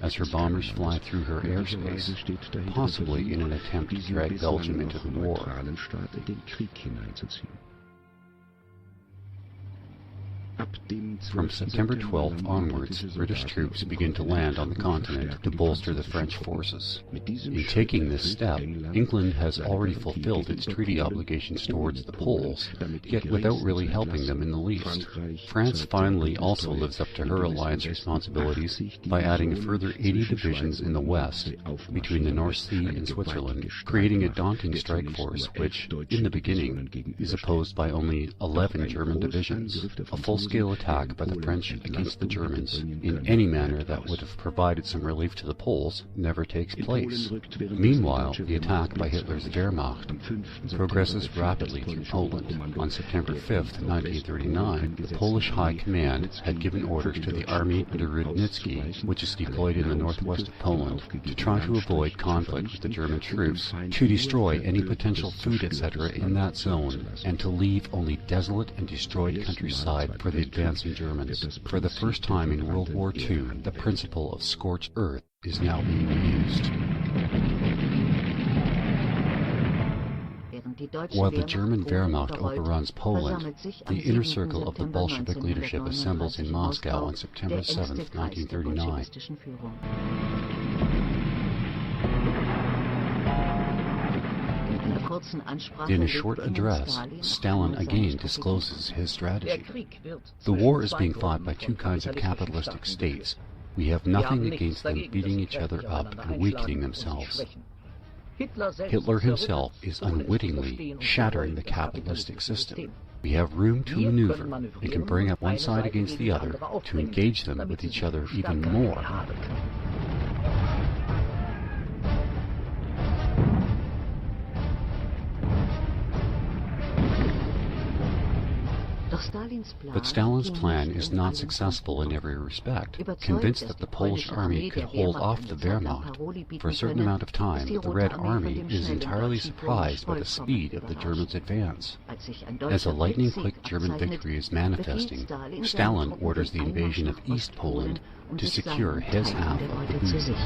as her bombers fly through her airspace, possibly in an attempt to drag Belgium into the war. From September 12th onwards, British troops begin to land on the continent to bolster the French forces. In taking this step, England has already fulfilled its treaty obligations towards the Poles, yet without really helping them in the least. France finally also lives up to her alliance responsibilities by adding a further 80 divisions in the west, between the North Sea and Switzerland, creating a daunting strike force which, in the beginning, is opposed by only 11 German divisions. A full-scale attack by the French against the Germans in any manner that would have provided some relief to the Poles never takes place. Meanwhile, the attack by Hitler's Wehrmacht progresses rapidly through Poland. On September 5th, 1939, the Polish High Command had given orders to the army under Rudnitsky, which is deployed in the northwest of Poland, to try to avoid conflict with the German troops, to destroy any potential food, etc. in that zone, and to leave only desolate and destroyed countryside for the advancing Germans. For the first time in World War II, the principle of scorched earth is now being used. While the German Wehrmacht overruns Poland, the inner circle of the Bolshevik leadership assembles in Moscow on September 7, 1939. In a short address, Stalin again discloses his strategy. The war is being fought by two kinds of capitalistic states. We have nothing against them beating each other up and weakening themselves. Hitler himself is unwittingly shattering the capitalistic system. We have room to maneuver and can bring up one side against the other to engage them with each other even more. But Stalin's plan is not successful in every respect. Convinced that the Polish army could hold off the Wehrmacht for a certain amount of time, the Red Army is entirely surprised by the speed of the Germans' advance. As a lightning-quick German victory is manifesting, Stalin orders the invasion of East Poland to secure his half of the booty.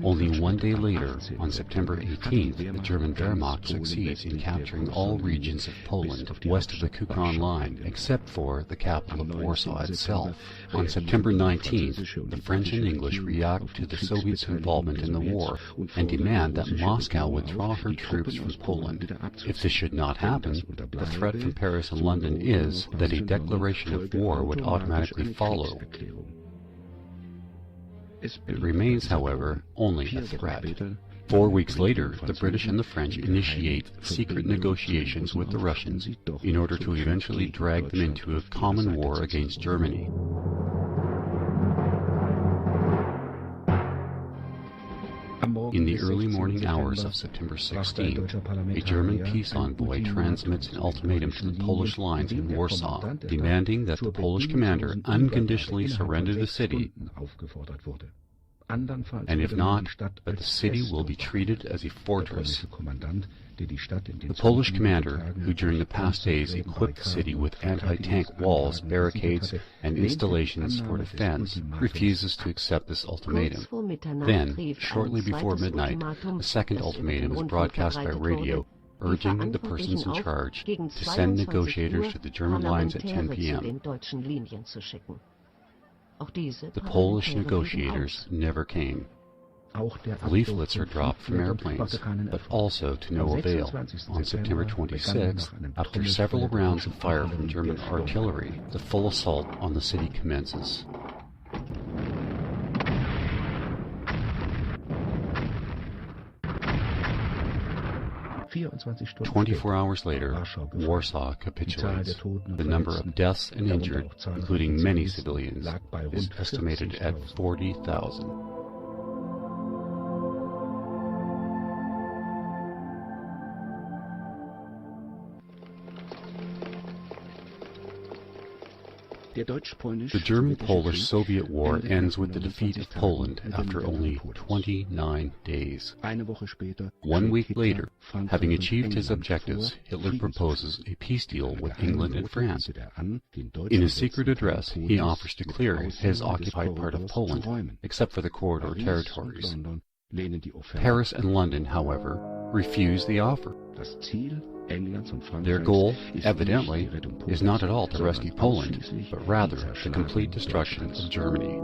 Only one day later, on September 18th, the German Wehrmacht succeeds in capturing all regions of Poland west of the Kukan line, except for the capital of Warsaw itself. On September 19th, the French and English react to the Soviets' involvement in the war and demand that Moscow withdraw her troops from Poland. If this should not happen, the threat from Paris and London is that a declaration of war would automatically follow. It remains, however, only a threat. 4 weeks later, the British and the French initiate secret negotiations with the Russians in order to eventually drag them into a common war against Germany. In the early morning hours of September 16, a German peace envoy transmits an ultimatum to the Polish lines in Warsaw, demanding that the Polish commander unconditionally surrender the city, and if not, that the city will be treated as a fortress. The Polish commander, who during the past days equipped the city with anti-tank walls, barricades, and installations for defense, refuses to accept this ultimatum. Then, shortly before midnight, a second ultimatum is broadcast by radio, urging the persons in charge to send negotiators to the German lines at 10 p.m. The Polish negotiators never came. Leaflets are dropped from airplanes, but also to no avail. On September 26th, after several rounds of fire from German artillery, the full assault on the city commences. 24 hours later, Warsaw capitulates. The number of deaths and injured, including many civilians, is estimated at 40,000. The German-Polish-Soviet War ends with the defeat of Poland after only 29 days. 1 week later, having achieved his objectives, Hitler proposes a peace deal with England and France. In his secret address, he offers to clear his occupied part of Poland, except for the corridor territories. Paris and London, however, refuse the offer. Their goal, evidently, is not at all to rescue Poland, but rather the complete destruction of Germany.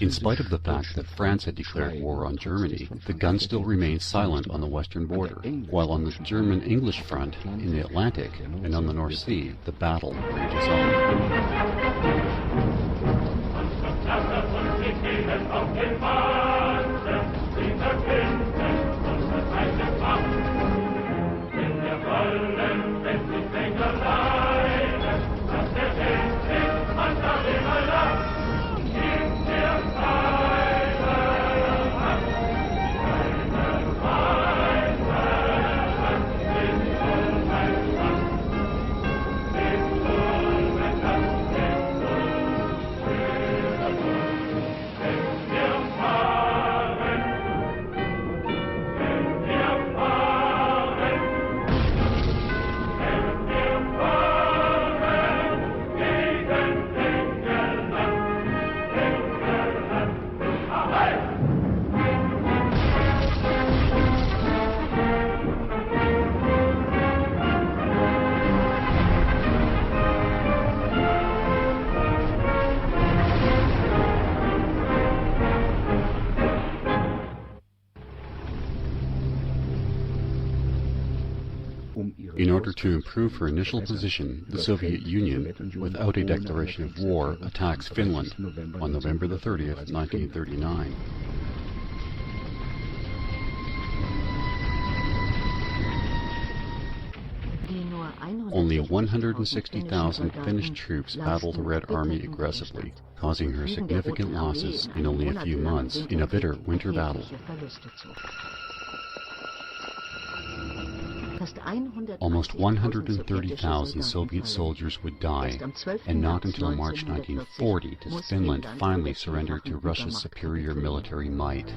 In spite of the fact that France had declared war on Germany, the gun still remained silent on the western border, while on the German-English front, in the Atlantic, and on the North Sea, the battle rages on. In order to improve her initial position, the Soviet Union, without a declaration of war, attacks Finland on November the 30th, 1939. Only 160,000 Finnish troops battled the Red Army aggressively, causing her significant losses in only a few months in a bitter winter battle. Almost 130,000 Soviet soldiers would die, and not until March 1940 does Finland finally surrender to Russia's superior military might.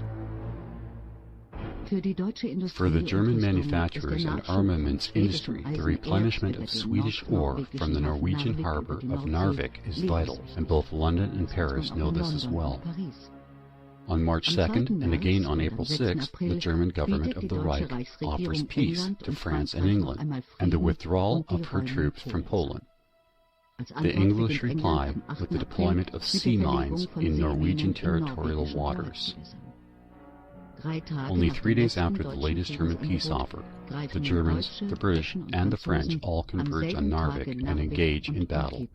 For the German manufacturers and armaments industry, the replenishment of Swedish ore from the Norwegian harbor of Narvik is vital, and both London and Paris know this as well. On March 2nd, and again on April 6th, the German government of the Reich offers peace to France and England, and the withdrawal of her troops from Poland. The English reply with the deployment of sea mines in Norwegian territorial waters. Only 3 days after the latest German peace offer, the Germans, the British, and the French all converge on Narvik and engage in battle.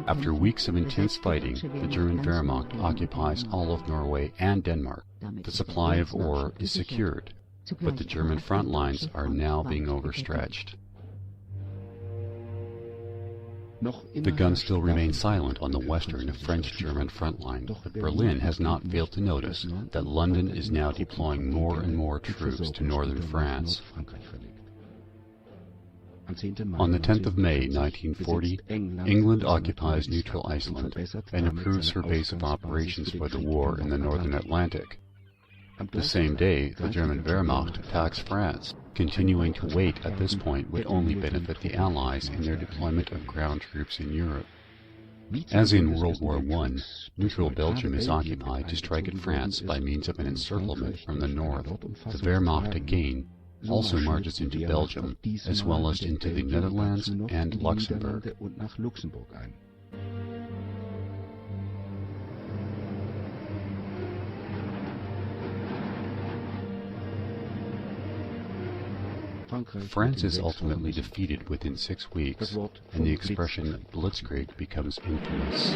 After weeks of intense fighting, the German Wehrmacht occupies all of Norway and Denmark. The supply of ore is secured, but the German front lines are now being overstretched. The guns still remain silent on the western French-German front line, but Berlin has not failed to notice that London is now deploying more and more troops to northern France. On the 10th of May 1940, England occupies neutral Iceland and improves her base of operations for the war in the northern Atlantic. The same day, the German Wehrmacht attacks France. Continuing to wait at this point would only benefit the Allies in their deployment of ground troops in Europe. As in World War I, neutral Belgium is occupied to strike at France by means of an encirclement from the north. The Wehrmacht again also marches into Belgium, as well as into the Netherlands and Luxembourg. France is ultimately defeated within 6 weeks, and the expression blitzkrieg becomes infamous.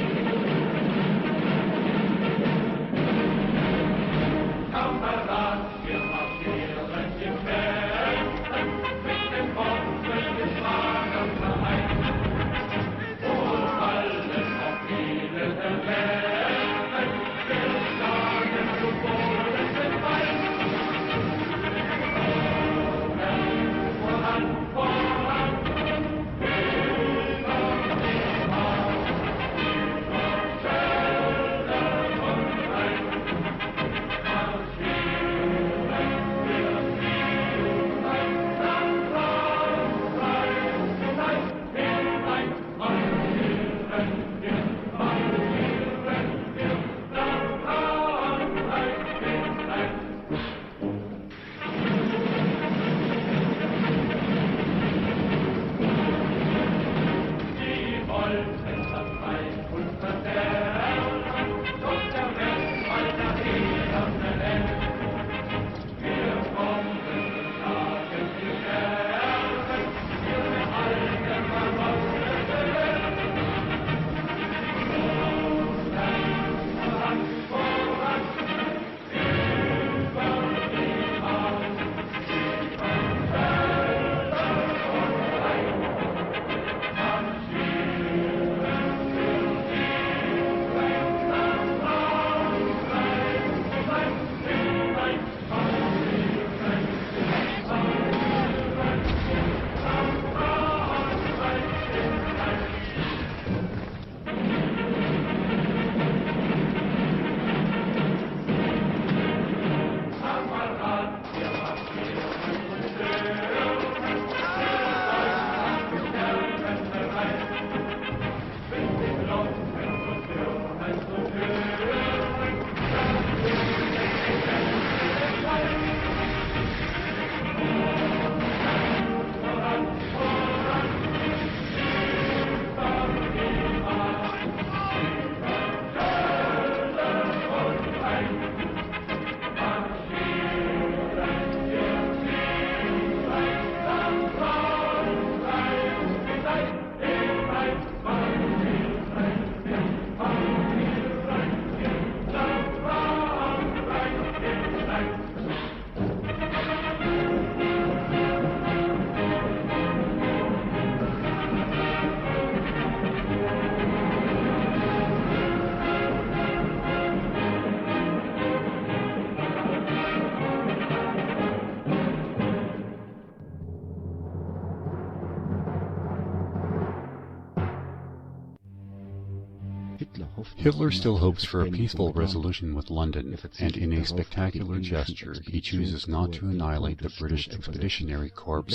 Hitler still hopes for a peaceful resolution with London, and in a spectacular gesture he chooses not to annihilate the British Expeditionary Corps,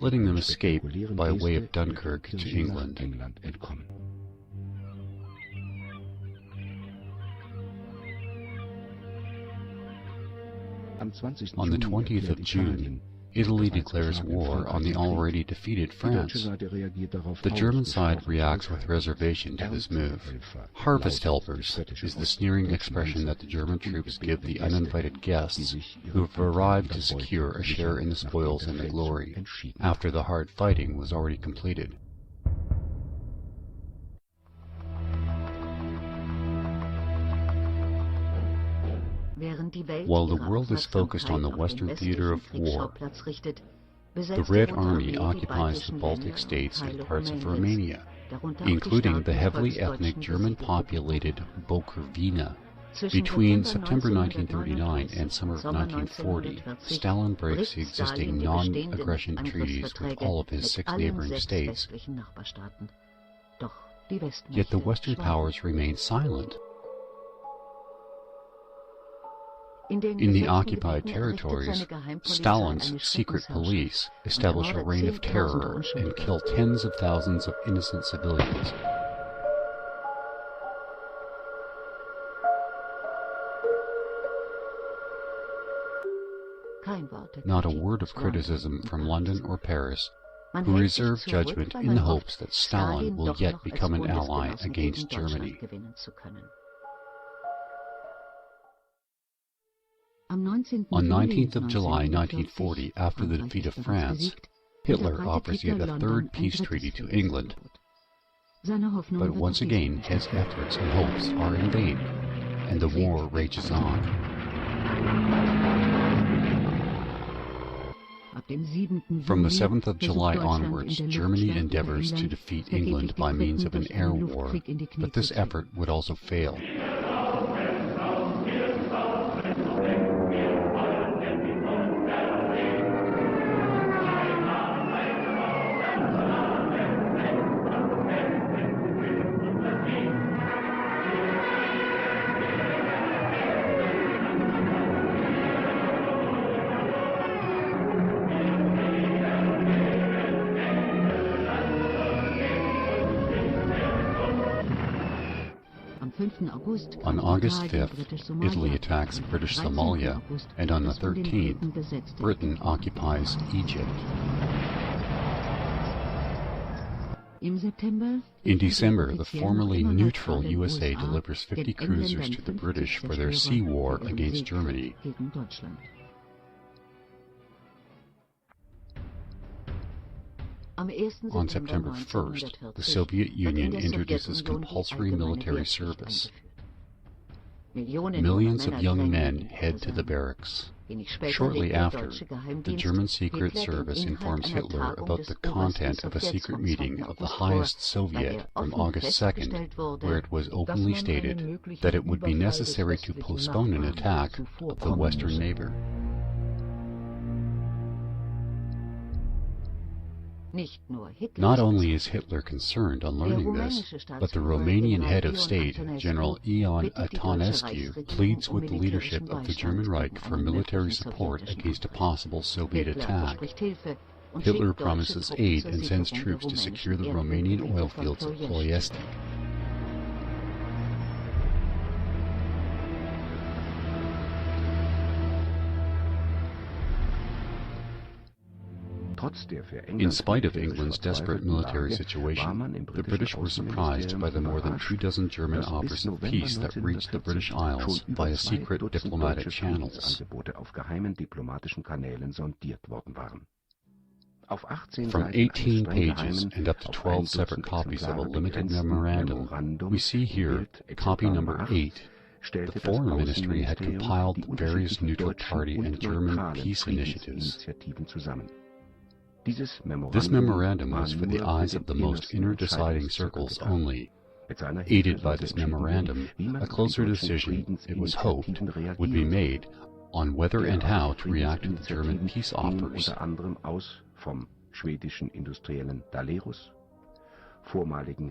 letting them escape by way of Dunkirk to England. On the 20th of June, Italy declares war on the already defeated France. The German side reacts with reservation to this move. Harvest helpers is the sneering expression that the German troops give the uninvited guests who have arrived to secure a share in the spoils and the glory, after the hard fighting was already completed. While the world is focused on the Western theater of war, the Red Army occupies the Baltic states and parts of Romania. including the heavily ethnic German-populated Bukovina. Between September 1939 and summer of 1940, Stalin breaks the existing non-aggression treaties with all of his 6 neighboring states. Yet the Western powers remain silent. In the occupied territories, Stalin's secret police establish a reign of terror and kill tens of thousands of innocent civilians. Not a word of criticism from London or Paris, who reserve judgment in the hopes that Stalin will yet become an ally against Germany. On 19th of July 1940, after the defeat of France, Hitler offers yet a 3rd peace treaty to England. But once again, his efforts and hopes are in vain, and the war rages on. From the 7th of July onwards, Germany endeavors to defeat England by means of an air war, but this effort would also fail. On August 5th, Italy attacks British Somalia, and on the 13th, Britain occupies Egypt. In December, the formerly neutral USA delivers 50 cruisers to the British for their sea war against Germany. On September 1st, the Soviet Union introduces compulsory military service. Millions of young men head to the barracks. Shortly after, the German Secret Service informs Hitler about the content of a secret meeting of the highest Soviet from August 2nd, where it was openly stated that it would be necessary to postpone an attack of the Western neighbor. Not only is Hitler concerned on learning this, but the Romanian head of state, General Ion Antonescu, pleads with the leadership of the German Reich for military support against a possible Soviet attack. Hitler promises aid and sends troops to secure the Romanian oil fields of Ploiesti. In spite of England's desperate military situation, the British were surprised by the more than 24 German offers of peace that reached the British Isles via secret diplomatic channels. From 18 pages and up to 12 separate copies of a limited memorandum, we see here copy number 8. The Foreign Ministry had compiled the various neutral party and German peace initiatives. This memorandum was for the eyes of the most inner deciding circles only. Aided by this memorandum, a closer decision, it was hoped, would be made on whether and how to react to the German peace offers.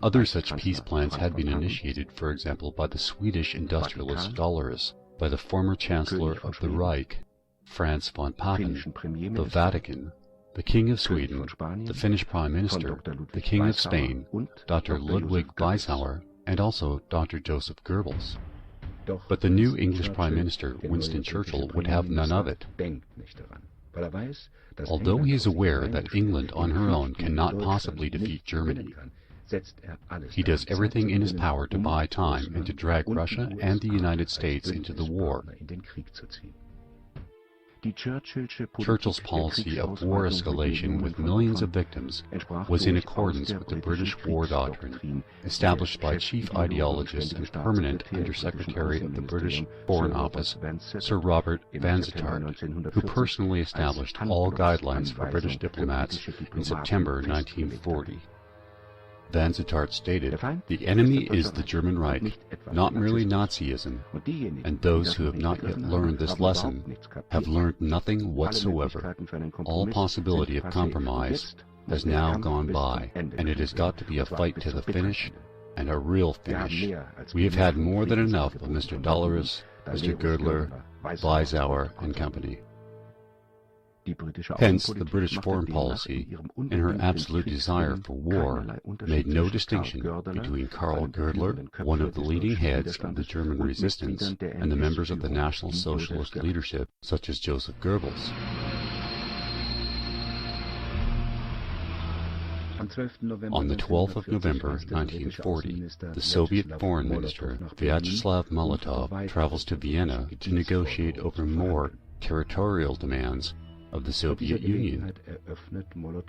Other such peace plans had been initiated, for example, by the Swedish industrialist Dollarus, by the former Chancellor of the Reich, Franz von Papen, the Vatican, the King of Sweden, the Finnish Prime Minister, the King of Spain, Dr. Ludwig Weishauer, and also Dr. Joseph Goebbels. But the new English Prime Minister, Winston Churchill, would have none of it. Although he is aware that England on her own cannot possibly defeat Germany, he does everything in his power to buy time and to drag Russia and the United States into the war. Churchill's policy of war escalation with millions of victims was in accordance with the British war doctrine, established by chief ideologist and permanent Under-Secretary of the British Foreign Office, Sir Robert Vansittart, who personally established all guidelines for British diplomats in September 1940. Vansittart stated, "The enemy is the German Reich, not merely Nazism, and those who have not yet learned this lesson have learned nothing whatsoever. All possibility of compromise has now gone by, and it has got to be a fight to the finish, and a real finish. We have had more than enough of Mr. Dollerus, Mr. Girdler, Weizauer and company." Hence, the British foreign policy, in her absolute desire for war, made no distinction between Karl Girdler, one of the leading heads of the German resistance, and the members of the National Socialist leadership, such as Joseph Goebbels. On the 12th of November 1940, the Soviet Foreign Minister Vyacheslav Molotov travels to Vienna to negotiate over more territorial demands of the Soviet Union.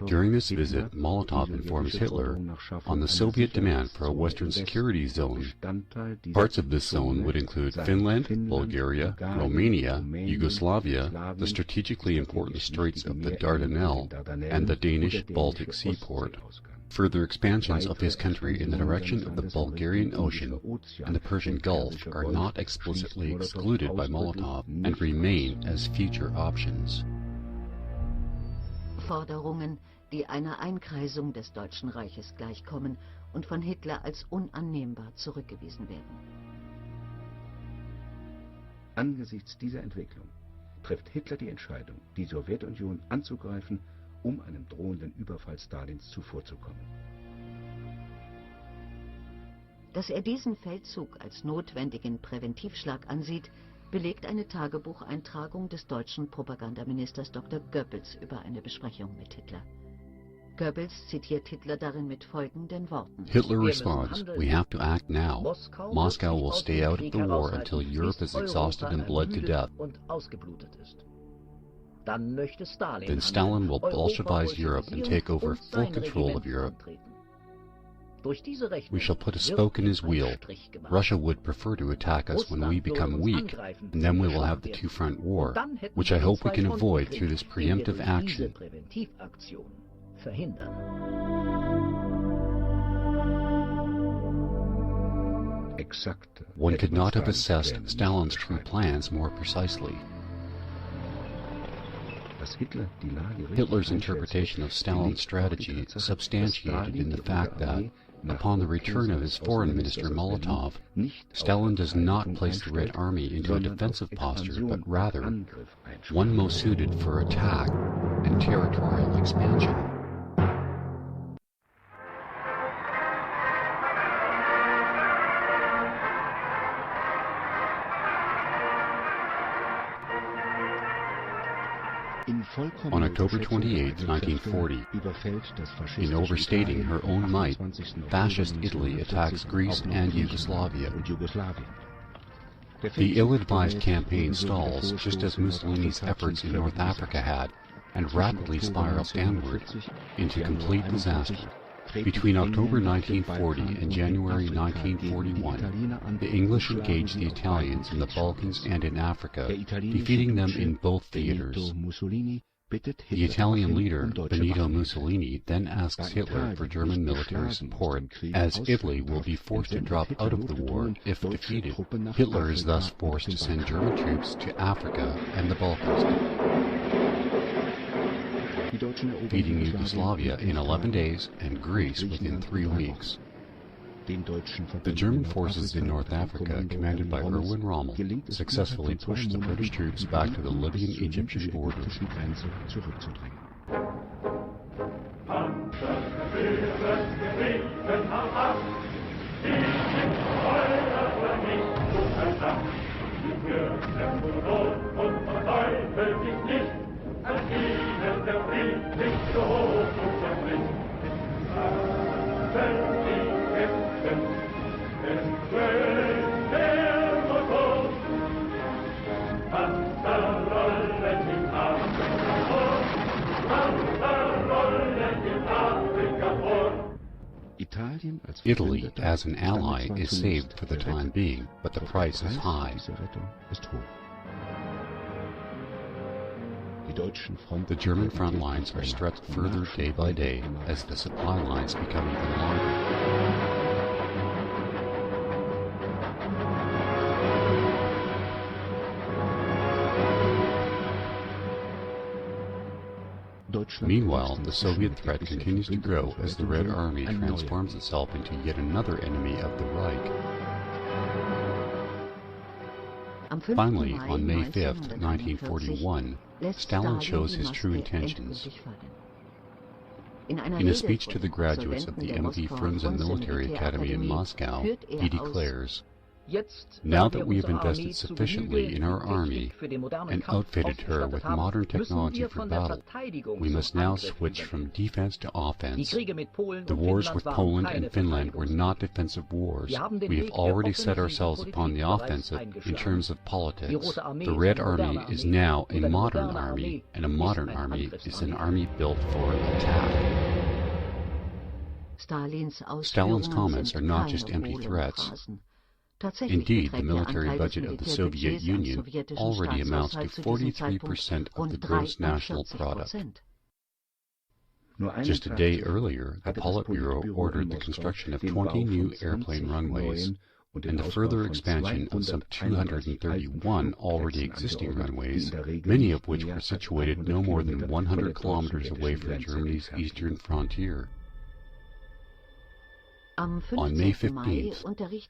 During this visit, Molotov informs Hitler on the Soviet demand for a Western security zone. Parts of this zone would include Finland, Bulgaria, Romania, Yugoslavia, the strategically important Straits of the Dardanelles, and the Danish Baltic seaport. Further expansions of his country in the direction of the Bulgarian Ocean and the Persian Gulf are not explicitly excluded by Molotov and remain as future options. Forderungen, die einer Einkreisung des Deutschen Reiches gleichkommen und von Hitler als unannehmbar zurückgewiesen werden. Angesichts dieser Entwicklung trifft Hitler die Entscheidung, die Sowjetunion anzugreifen, um einem drohenden Überfall Stalins zuvorzukommen. Dass er diesen Feldzug als notwendigen Präventivschlag ansieht, belegt eine Tagebucheintragung des deutschen Propagandaministers Dr. Goebbels über eine Besprechung mit Hitler. Goebbels zitiert Hitler darin mit folgenden Worten. Hitler responds, "We have to act now. Moscow will stay out of the war until Europe is exhausted and bled to death. Then Stalin will Bolshevize Europe and take over full control of Europe. We shall put a spoke in his wheel. Russia would prefer to attack us when we become weak, and then we will have the two-front war, which I hope we can avoid through this preemptive action." One could not have assessed Stalin's true plans more precisely. Hitler's interpretation of Stalin's strategy is substantiated in the fact that, upon the return of his foreign minister Molotov, Stalin does not place the Red Army into a defensive posture, but rather one most suited for attack and territorial expansion. On October 28, 1940, in overstating her own might, Fascist Italy attacks Greece and Yugoslavia. The ill-advised campaign stalls just as Mussolini's efforts in North Africa had, and rapidly spirals downward into complete disaster. Between October 1940 and January 1941, the English engaged the Italians in the Balkans and in Africa, defeating them in both theaters. The Italian leader, Benito Mussolini, then asks Hitler for German military support, as Italy will be forced to drop out of the war if defeated. Hitler is thus forced to send German troops to Africa and the Balkans, defeating Yugoslavia in 11 days and Greece within 3 weeks. The German forces in North Africa, commanded by Erwin Rommel, successfully pushed the British troops back to the Libyan-Egyptian border. Italy, as an ally, is saved for the time being, but the price is high. The German front lines are stretched further day by day as the supply lines become even longer. Meanwhile, the Soviet threat continues to grow as the Red Army transforms itself into yet another enemy of the Reich. Finally, on May 5, 1941, Stalin shows his true intentions. In a speech to the graduates of the MV Frunze Military Academy in Moscow, he declares, "Now that we have invested sufficiently in our army and outfitted her with modern technology for battle, we must now switch from defense to offense. The wars with Poland and Finland were not defensive wars. We have already set ourselves upon the offensive in terms of politics. The Red Army is now a modern army, and a modern army is an army built for attack." Stalin's comments are not just empty threats. Indeed, the military budget of the Soviet Union already amounts to 43% of the gross national product. Just a day earlier, the Politburo ordered the construction of 20 new airplane runways and the further expansion of some 231 already existing runways, many of which were situated no more than 100 kilometers away from Germany's eastern frontier. On May 15th,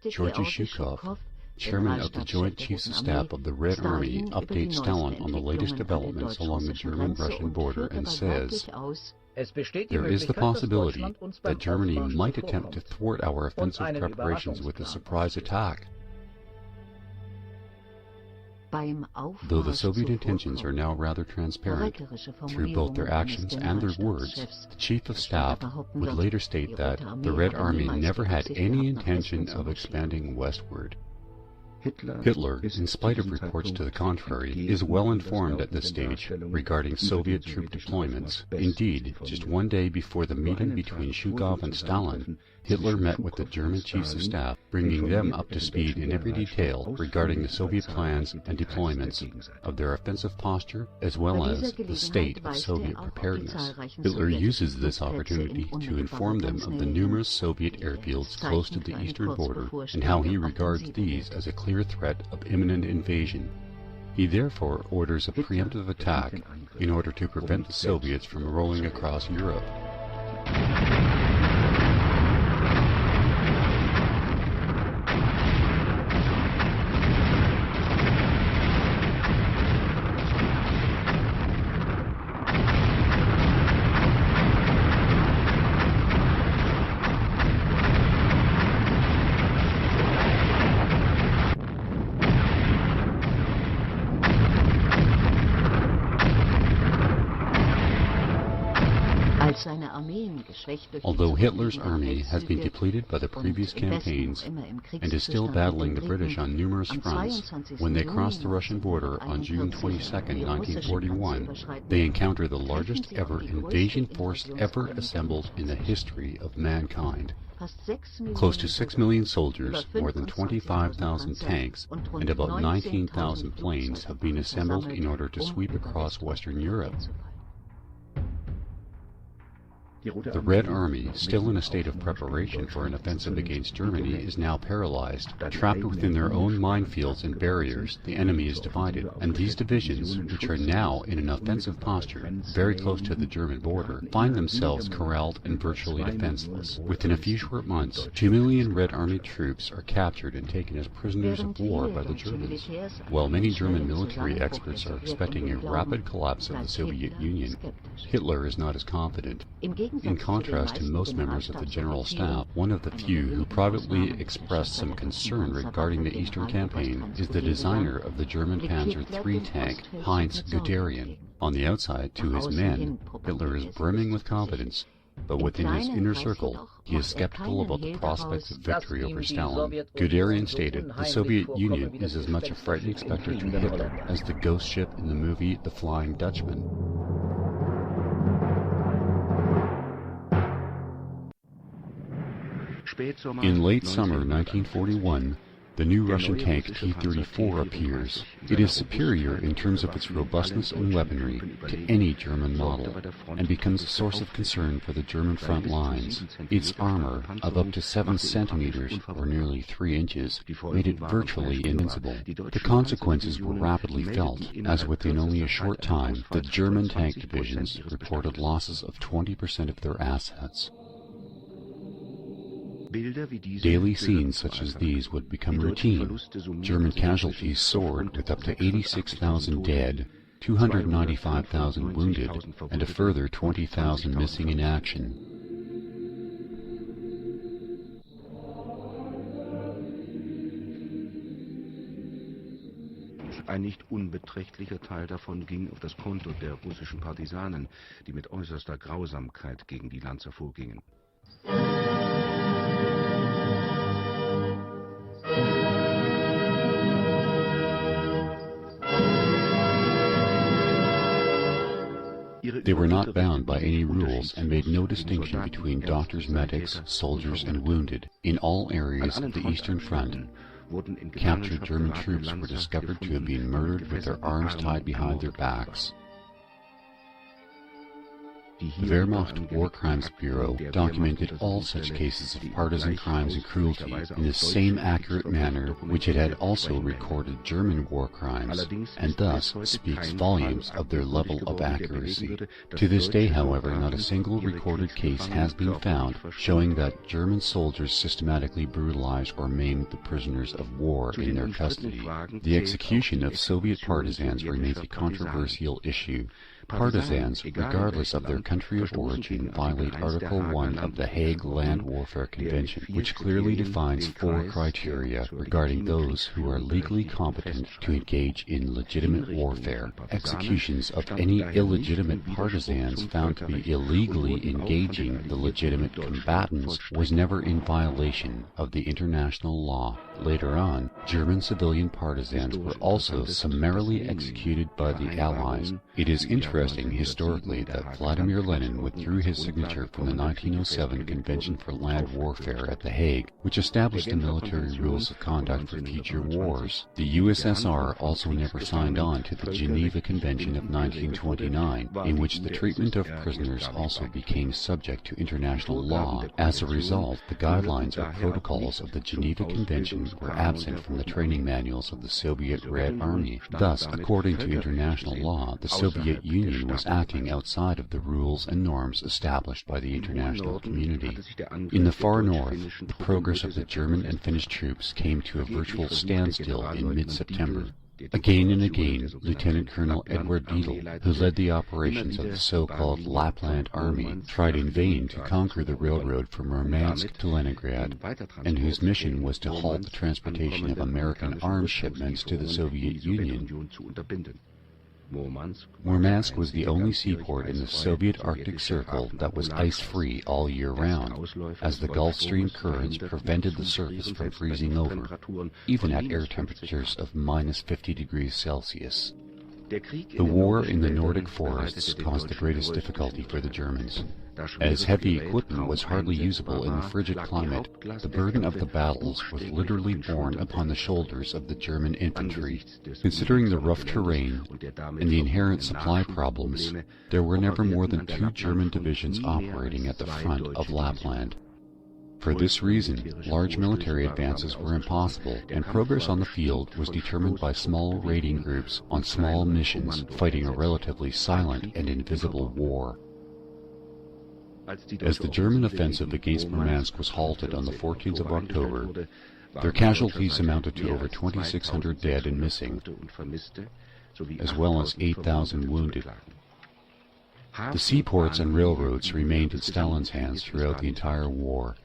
Georgy Zhukov, chairman of the Joint Chiefs of Staff of the Red Army, updates Stalin on the latest developments along the German-Russian border and says, "There is the possibility that Germany might attempt to thwart our offensive preparations with a surprise attack." Though the Soviet intentions are now rather transparent, through both their actions and their words, the Chief of Staff would later state that the Red Army never had any intention of expanding westward. Hitler, in spite of reports to the contrary, is well informed at this stage regarding Soviet troop deployments. Indeed, just one day before the meeting between Zhukov and Stalin, Hitler met with the German Chiefs of Staff, bringing them up to speed in every detail regarding the Soviet plans and deployments, of their offensive posture, as well as the state of Soviet preparedness. Hitler uses this opportunity to inform them of the numerous Soviet airfields close to the eastern border and how he regards these as a clear threat of imminent invasion. He therefore orders a preemptive attack in order to prevent the Soviets from rolling across Europe. Although Hitler's army has been depleted by the previous campaigns and is still battling the British on numerous fronts, when they cross the Russian border on June 22, 1941, they encounter the largest ever invasion force ever assembled in the history of mankind. Close to 6 million soldiers, more than 25,000 tanks, and about 19,000 planes have been assembled in order to sweep across Western Europe. The Red Army, still in a state of preparation for an offensive against Germany, is now paralyzed. Trapped within their own minefields and barriers, the enemy is divided, and these divisions, which are now in an offensive posture, very close to the German border, find themselves corralled and virtually defenseless. Within a few short months, 2 million Red Army troops are captured and taken as prisoners of war by the Germans. While many German military experts are expecting a rapid collapse of the Soviet Union, Hitler is not as confident. In contrast to most members of the General Staff, one of the few who privately expressed some concern regarding the Eastern Campaign is the designer of the German Panzer III tank, Heinz Guderian. On the outside, to his men, Hitler is brimming with confidence, but within his inner circle, he is skeptical about the prospects of victory over Stalin. Guderian stated, "The Soviet Union is as much a frightening specter to Hitler as the ghost ship in the movie The Flying Dutchman." In late summer 1941, The new Russian tank T-34 appears. It is superior in terms of its robustness and weaponry to any German model, and becomes a source of concern for the German front lines. Its armor, of up to 7 centimeters, or nearly 3 inches, made it virtually invincible. The consequences were rapidly felt, as within only a short time, the German tank divisions reported losses of 20% of their assets. Daily scenes such as these would become routine. German casualties soared with up to 86,000 dead, 295,000 wounded, and a further 20,000 missing in action. Ein nicht unbeträchtlicher Teil davon ging auf das Konto der russischen Partisanen, die mit äußerster Grausamkeit gegen die Lanzer vorgingen. They were not bound by any rules and made no distinction between doctors, medics, soldiers, and wounded. In all areas of the Eastern Front, captured German troops were discovered to have been murdered with their arms tied behind their backs. The Wehrmacht War Crimes Bureau documented all such cases of partisan crimes and cruelty in the same accurate manner which it had also recorded German war crimes, and thus speaks volumes of their level of accuracy. To this day, however, not a single recorded case has been found showing that German soldiers systematically brutalized or maimed the prisoners of war in their custody. The execution of Soviet partisans remains a controversial issue. Partisans, regardless of their country of origin, violate Article 1 of the Hague Land Warfare Convention, which clearly defines 4 criteria regarding those who are legally competent to engage in legitimate warfare. Executions of any illegitimate partisans found to be illegally engaging the legitimate combatants was never in violation of the international law. Later on, German civilian partisans were also summarily executed by the Allies. It is interesting historically that Vladimir Lenin withdrew his signature from the 1907 Convention for Land Warfare at The Hague, which established the military rules of conduct for future wars. The USSR also never signed on to the Geneva Convention of 1929, in which the treatment of prisoners also became subject to international law. As a result, the guidelines or protocols of the Geneva Convention were absent from the training manuals of the Soviet Red Army. Thus, according to international law, the Soviet Union was acting outside of the rules and norms established by the international community. In the far north, the progress of the German and Finnish troops came to a virtual standstill in mid-September. Again and again, Lieutenant Colonel Edward Dietl, who led the operations of the so-called Lapland Army, tried in vain to conquer the railroad from Murmansk to Leningrad, and whose mission was to halt the transportation of American arms shipments to the Soviet Union. Murmansk was the only seaport in the Soviet Arctic Circle that was ice-free all year round, as the Gulf Stream currents prevented the surface from freezing over, even at air temperatures of -50 degrees Celsius. The war in the Nordic forests caused the greatest difficulty for the Germans. As heavy equipment was hardly usable in the frigid climate, the burden of the battles was literally borne upon the shoulders of the German infantry. Considering the rough terrain and the inherent supply problems, there were never more than 2 German divisions operating at the front of Lapland. For this reason, large military advances were impossible, and progress on the field was determined by small raiding groups on small missions, fighting a relatively silent and invisible war. As the German offensive against Murmansk was halted on the 14th of October, their casualties amounted to over 2,600 dead and missing, as well as 8,000 wounded. The seaports and railroads remained in Stalin's hands throughout the entire war.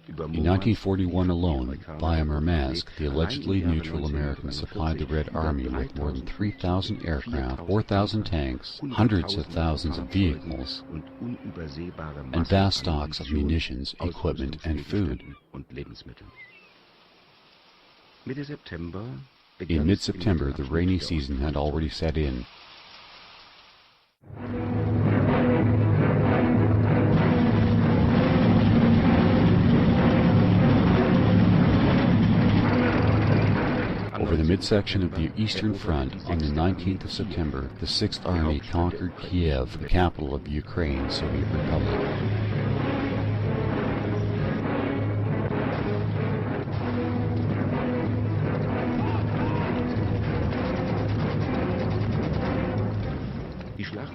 In 1941 alone, via Murmansk, the allegedly neutral Americans supplied the Red Army with more than 3,000 aircraft, 4,000 tanks, hundreds of thousands of vehicles, and vast stocks of munitions, equipment, and food. In mid-September, the rainy season had already set in. midsection of the Eastern Front, on the 19th of September, the 6th Army conquered Kiev, the capital of the Ukraine Soviet Republic.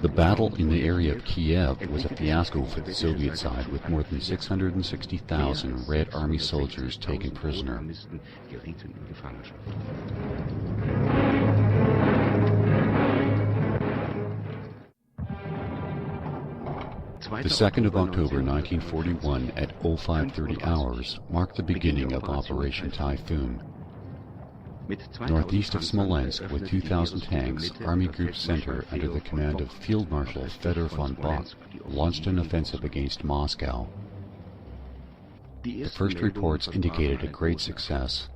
The battle in the area of Kiev was a fiasco for the Soviet side, with more than 660,000 Red Army soldiers taken prisoner. The 2nd of October 1941 at 0530 hours marked the beginning of Operation Typhoon. Northeast of Smolensk, with 2,000 tanks, Army Group Center, under the command of Field Marshal Fedor von Bock, launched an offensive against Moscow. The first reports indicated a great success.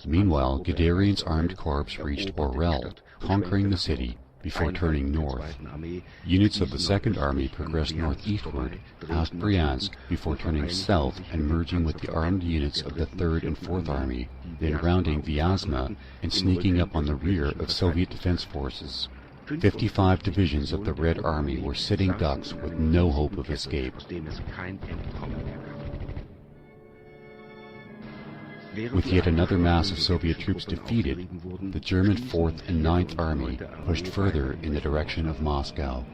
Meanwhile, Guderian's armed corps reached Orel, conquering the city before turning north. Units of the 2nd Army progressed northeastward, past Bryansk, before turning south and merging with the armed units of the 3rd and 4th Army, then rounding Vyazma and sneaking up on the rear of Soviet defense forces. 55 divisions of the Red Army were sitting ducks with no hope of escape. With yet another mass of Soviet troops defeated, the German 4th and 9th Army pushed further in the direction of Moscow.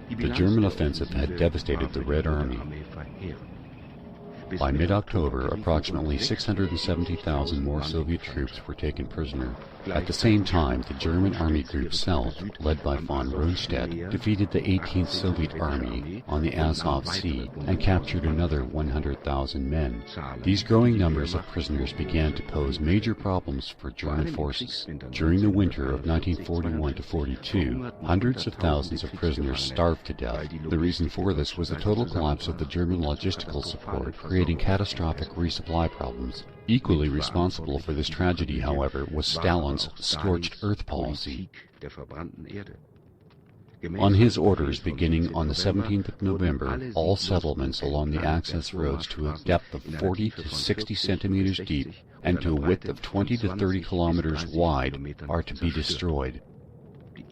The German offensive had devastated the Red Army. By mid-October, approximately 670,000 more Soviet troops were taken prisoner. At the same time, the German Army Group South, led by von Rundstedt, defeated the 18th Soviet Army on the Azov Sea and captured another 100,000 men. These growing numbers of prisoners began to pose major problems for German forces. During the winter of 1941-42, hundreds of thousands of prisoners starved to death. The reason for this was the total collapse of the German logistical support, creating catastrophic resupply problems. Equally responsible for this tragedy, however, was Stalin's scorched earth policy. On his orders, beginning on the 17th of November, all settlements along the access roads to a depth of 40 to 60 centimeters deep and to a width of 20 to 30 kilometers wide are to be destroyed.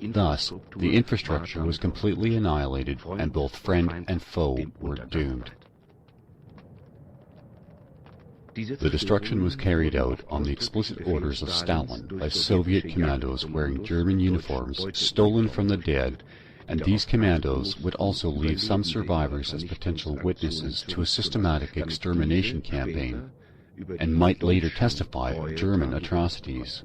Thus, the infrastructure was completely annihilated, and both friend and foe were doomed. The destruction was carried out on the explicit orders of Stalin by Soviet commandos wearing German uniforms stolen from the dead, and these commandos would also leave some survivors as potential witnesses to a systematic extermination campaign, and might later testify of German atrocities.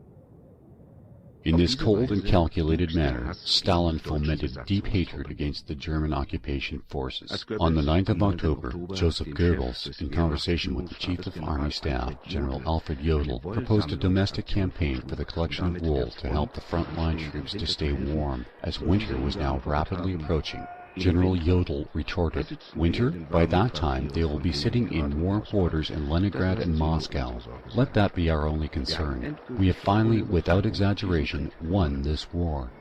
In this cold and calculated manner, Stalin fomented deep hatred against the German occupation forces. On the 9th of October, Joseph Goebbels, in conversation with the Chief of Army Staff, General Alfred Jodl, proposed a domestic campaign for the collection of wool to help the frontline troops to stay warm, as winter was now rapidly approaching. General Jodl retorted, "Winter? By that time they will be sitting in warm quarters in Leningrad and Moscow. Let that be our only concern. We have finally, without exaggeration, won this war."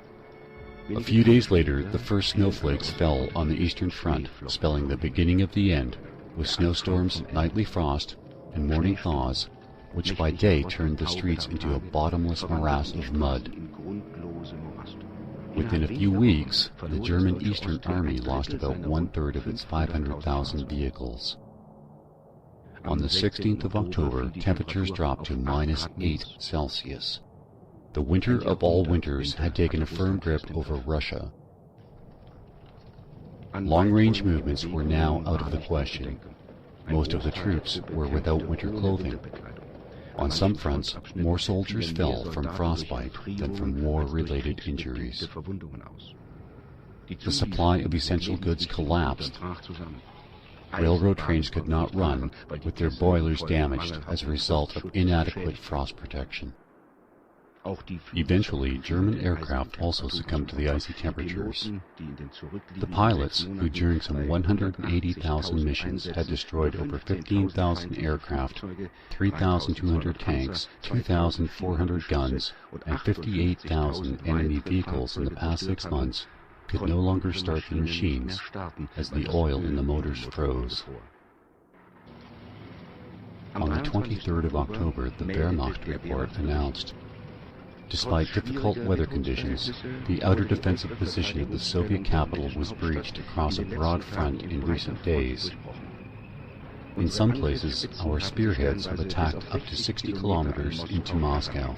A few days later, the first snowflakes fell on the Eastern Front, spelling the beginning of the end, with snowstorms, nightly frost, and morning thaws, which by day turned the streets into a bottomless morass of mud. Within a few weeks, the German Eastern Army lost about one-third of its 500,000 vehicles. On the 16th of October, temperatures dropped to -8 Celsius. The winter of all winters had taken a firm grip over Russia. Long-range movements were now out of the question. Most of the troops were without winter clothing. On some fronts, more soldiers fell from frostbite than from war-related injuries. The supply of essential goods collapsed. Railroad trains could not run, with their boilers damaged as a result of inadequate frost protection. Eventually, German aircraft also succumbed to the icy temperatures. The pilots, who during some 180,000 missions had destroyed over 15,000 aircraft, 3,200 tanks, 2,400 guns, and 58,000 enemy vehicles in the past 6 months, could no longer start the machines, as the oil in the motors froze. On the 23rd of October, the Wehrmacht report announced, Despite difficult weather conditions, the outer defensive position of the Soviet capital was breached across a broad front in recent days. In some places, our spearheads have attacked up to 60 kilometers into Moscow.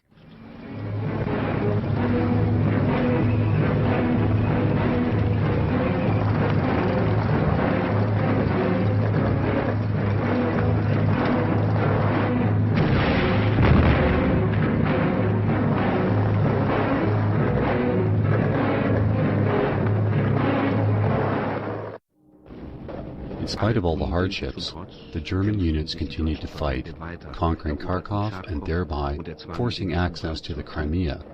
In spite of all the hardships, the German units continued to fight, conquering Kharkov and thereby forcing access to the Crimea.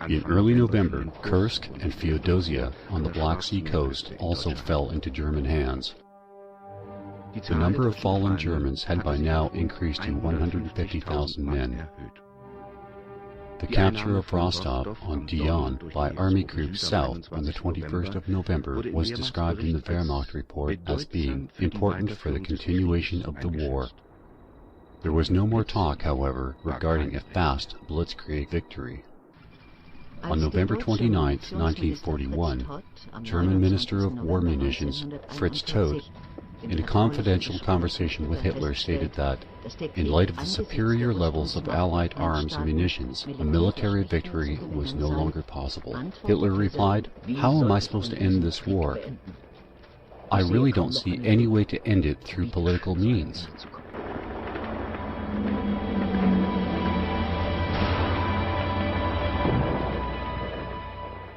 In early November, Kursk and Feodosia on the Black Sea coast also fell into German hands. The number of fallen Germans had by now increased to 150,000 men. The capture of Rostov on Don by army groups south on the 21st of November was described in the Wehrmacht report as being important for the continuation of the war. There was no more talk, however, regarding a fast blitzkrieg victory. On November 29, 1941, German Minister of War Munitions Fritz Todt, in a confidential conversation with Hitler, stated that, in light of the superior levels of Allied arms and munitions, a military victory was no longer possible. Hitler replied, "How am I supposed to end this war? I really don't see any way to end it through political means."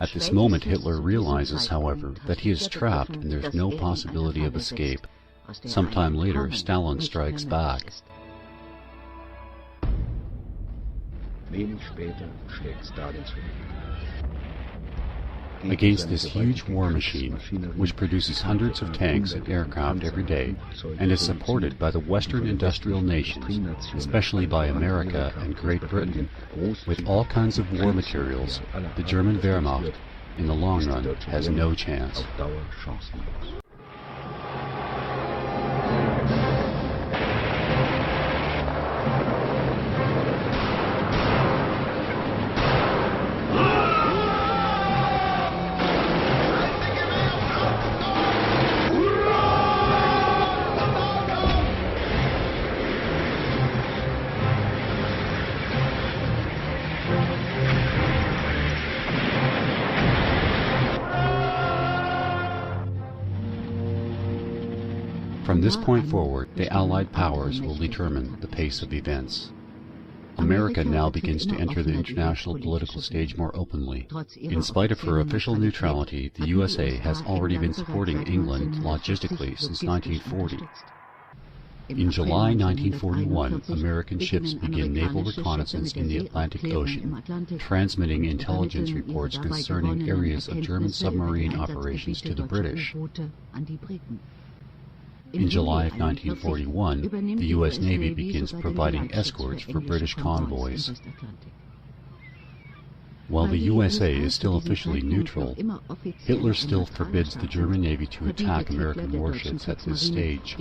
At this moment, Hitler realizes, however, that he is trapped and there's no possibility of escape. Sometime later, Stalin strikes back. Against this huge war machine, which produces hundreds of tanks and aircraft every day, and is supported by the Western industrial nations, especially by America and Great Britain, with all kinds of war materials, the German Wehrmacht, in the long run, has no chance. From this point forward, the Allied powers will determine the pace of events. America now begins to enter the international political stage more openly. In spite of her official neutrality, the USA has already been supporting England logistically since 1940. In July 1941, American ships begin naval reconnaissance in the Atlantic Ocean, transmitting intelligence reports concerning areas of German submarine operations to the British. In July of 1941, the U.S. Navy begins providing escorts for British convoys. While the USA is still officially neutral, Hitler still forbids the German Navy to attack American warships at this stage.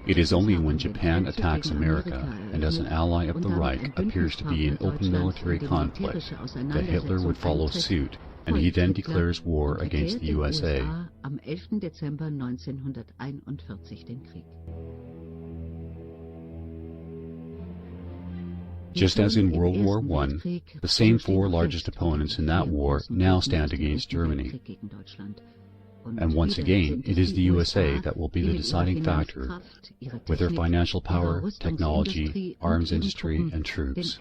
It is only when Japan attacks America, and as an ally of the Reich appears to be in open military conflict, that Hitler would follow suit, and he then declares war against the USA. Just as in World War I, the same four largest opponents in that war now stand against Germany. And once again, it is the USA that will be the deciding factor, with their financial power, technology, arms industry, and troops.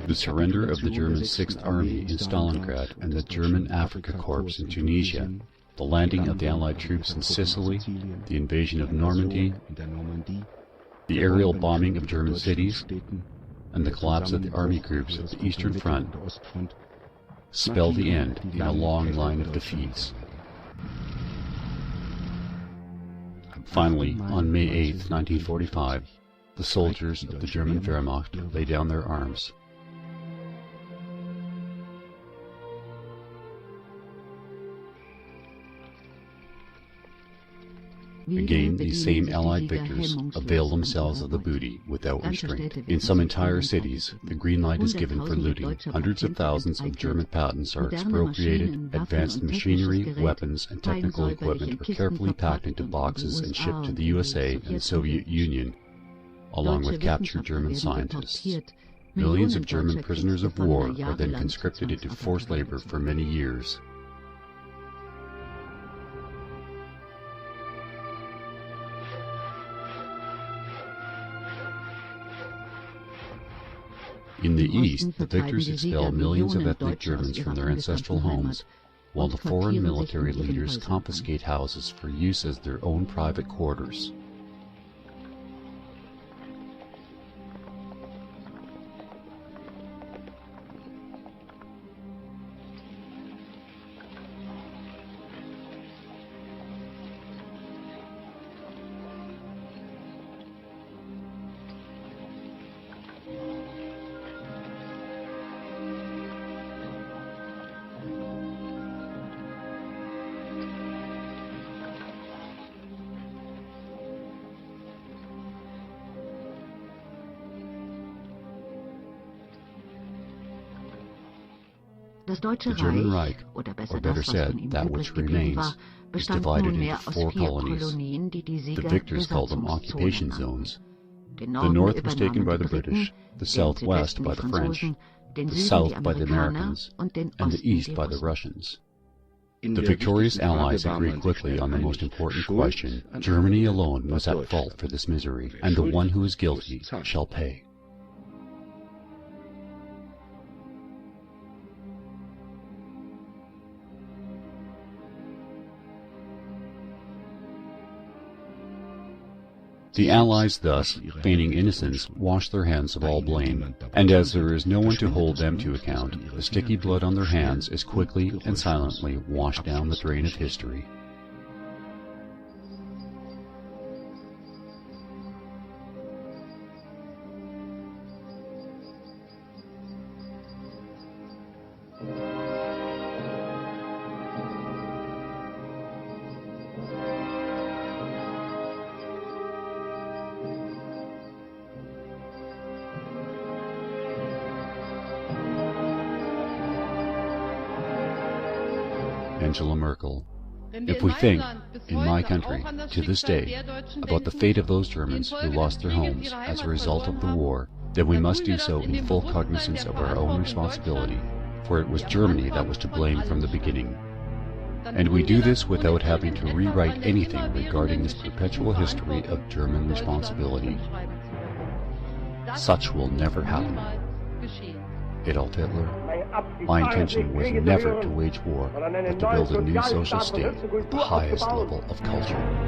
The surrender of the German 6th Army in Stalingrad and the German Afrika Korps in Tunisia, the landing of the Allied troops in Sicily, the invasion of Normandy, the aerial bombing of German cities, and the collapse of the army groups at the Eastern Front spell the end in a long line of defeats. Finally, on May 8, 1945, the soldiers of the German Wehrmacht lay down their arms. Again, these same Allied victors avail themselves of the booty without restraint. In some entire cities, the green light is given for looting. Hundreds of thousands of German patents are expropriated, advanced machinery, weapons, and technical equipment are carefully packed into boxes and shipped to the USA and the Soviet Union, along with captured German scientists. Millions of German prisoners of war are then conscripted into forced labor for many years. In the East, the victors expel millions of ethnic Germans from their ancestral homes, while the foreign military leaders confiscate houses for use as their own private quarters. The German Reich, or better said, that which remains, is divided into 4 colonies. The victors called them occupation zones. The north was taken by the British, the southwest by the French, the south by the Americans, and the east by the Russians. The victorious Allies agreed quickly on the most important question. Germany alone was at fault for this misery, and the one who is guilty shall pay. The Allies thus, feigning innocence, wash their hands of all blame, and as there is no one to hold them to account, the sticky blood on their hands is quickly and silently washed down the drain of history. Angela Merkel. If we think, in my country, to this day, about the fate of those Germans who lost their homes as a result of the war, then we must do so in full cognizance of our own responsibility, for it was Germany that was to blame from the beginning. And we do this without having to rewrite anything regarding this perpetual history of German responsibility. Such will never happen. Adolf Hitler. My intention was never to wage war, but to build a new social state at the highest level of culture.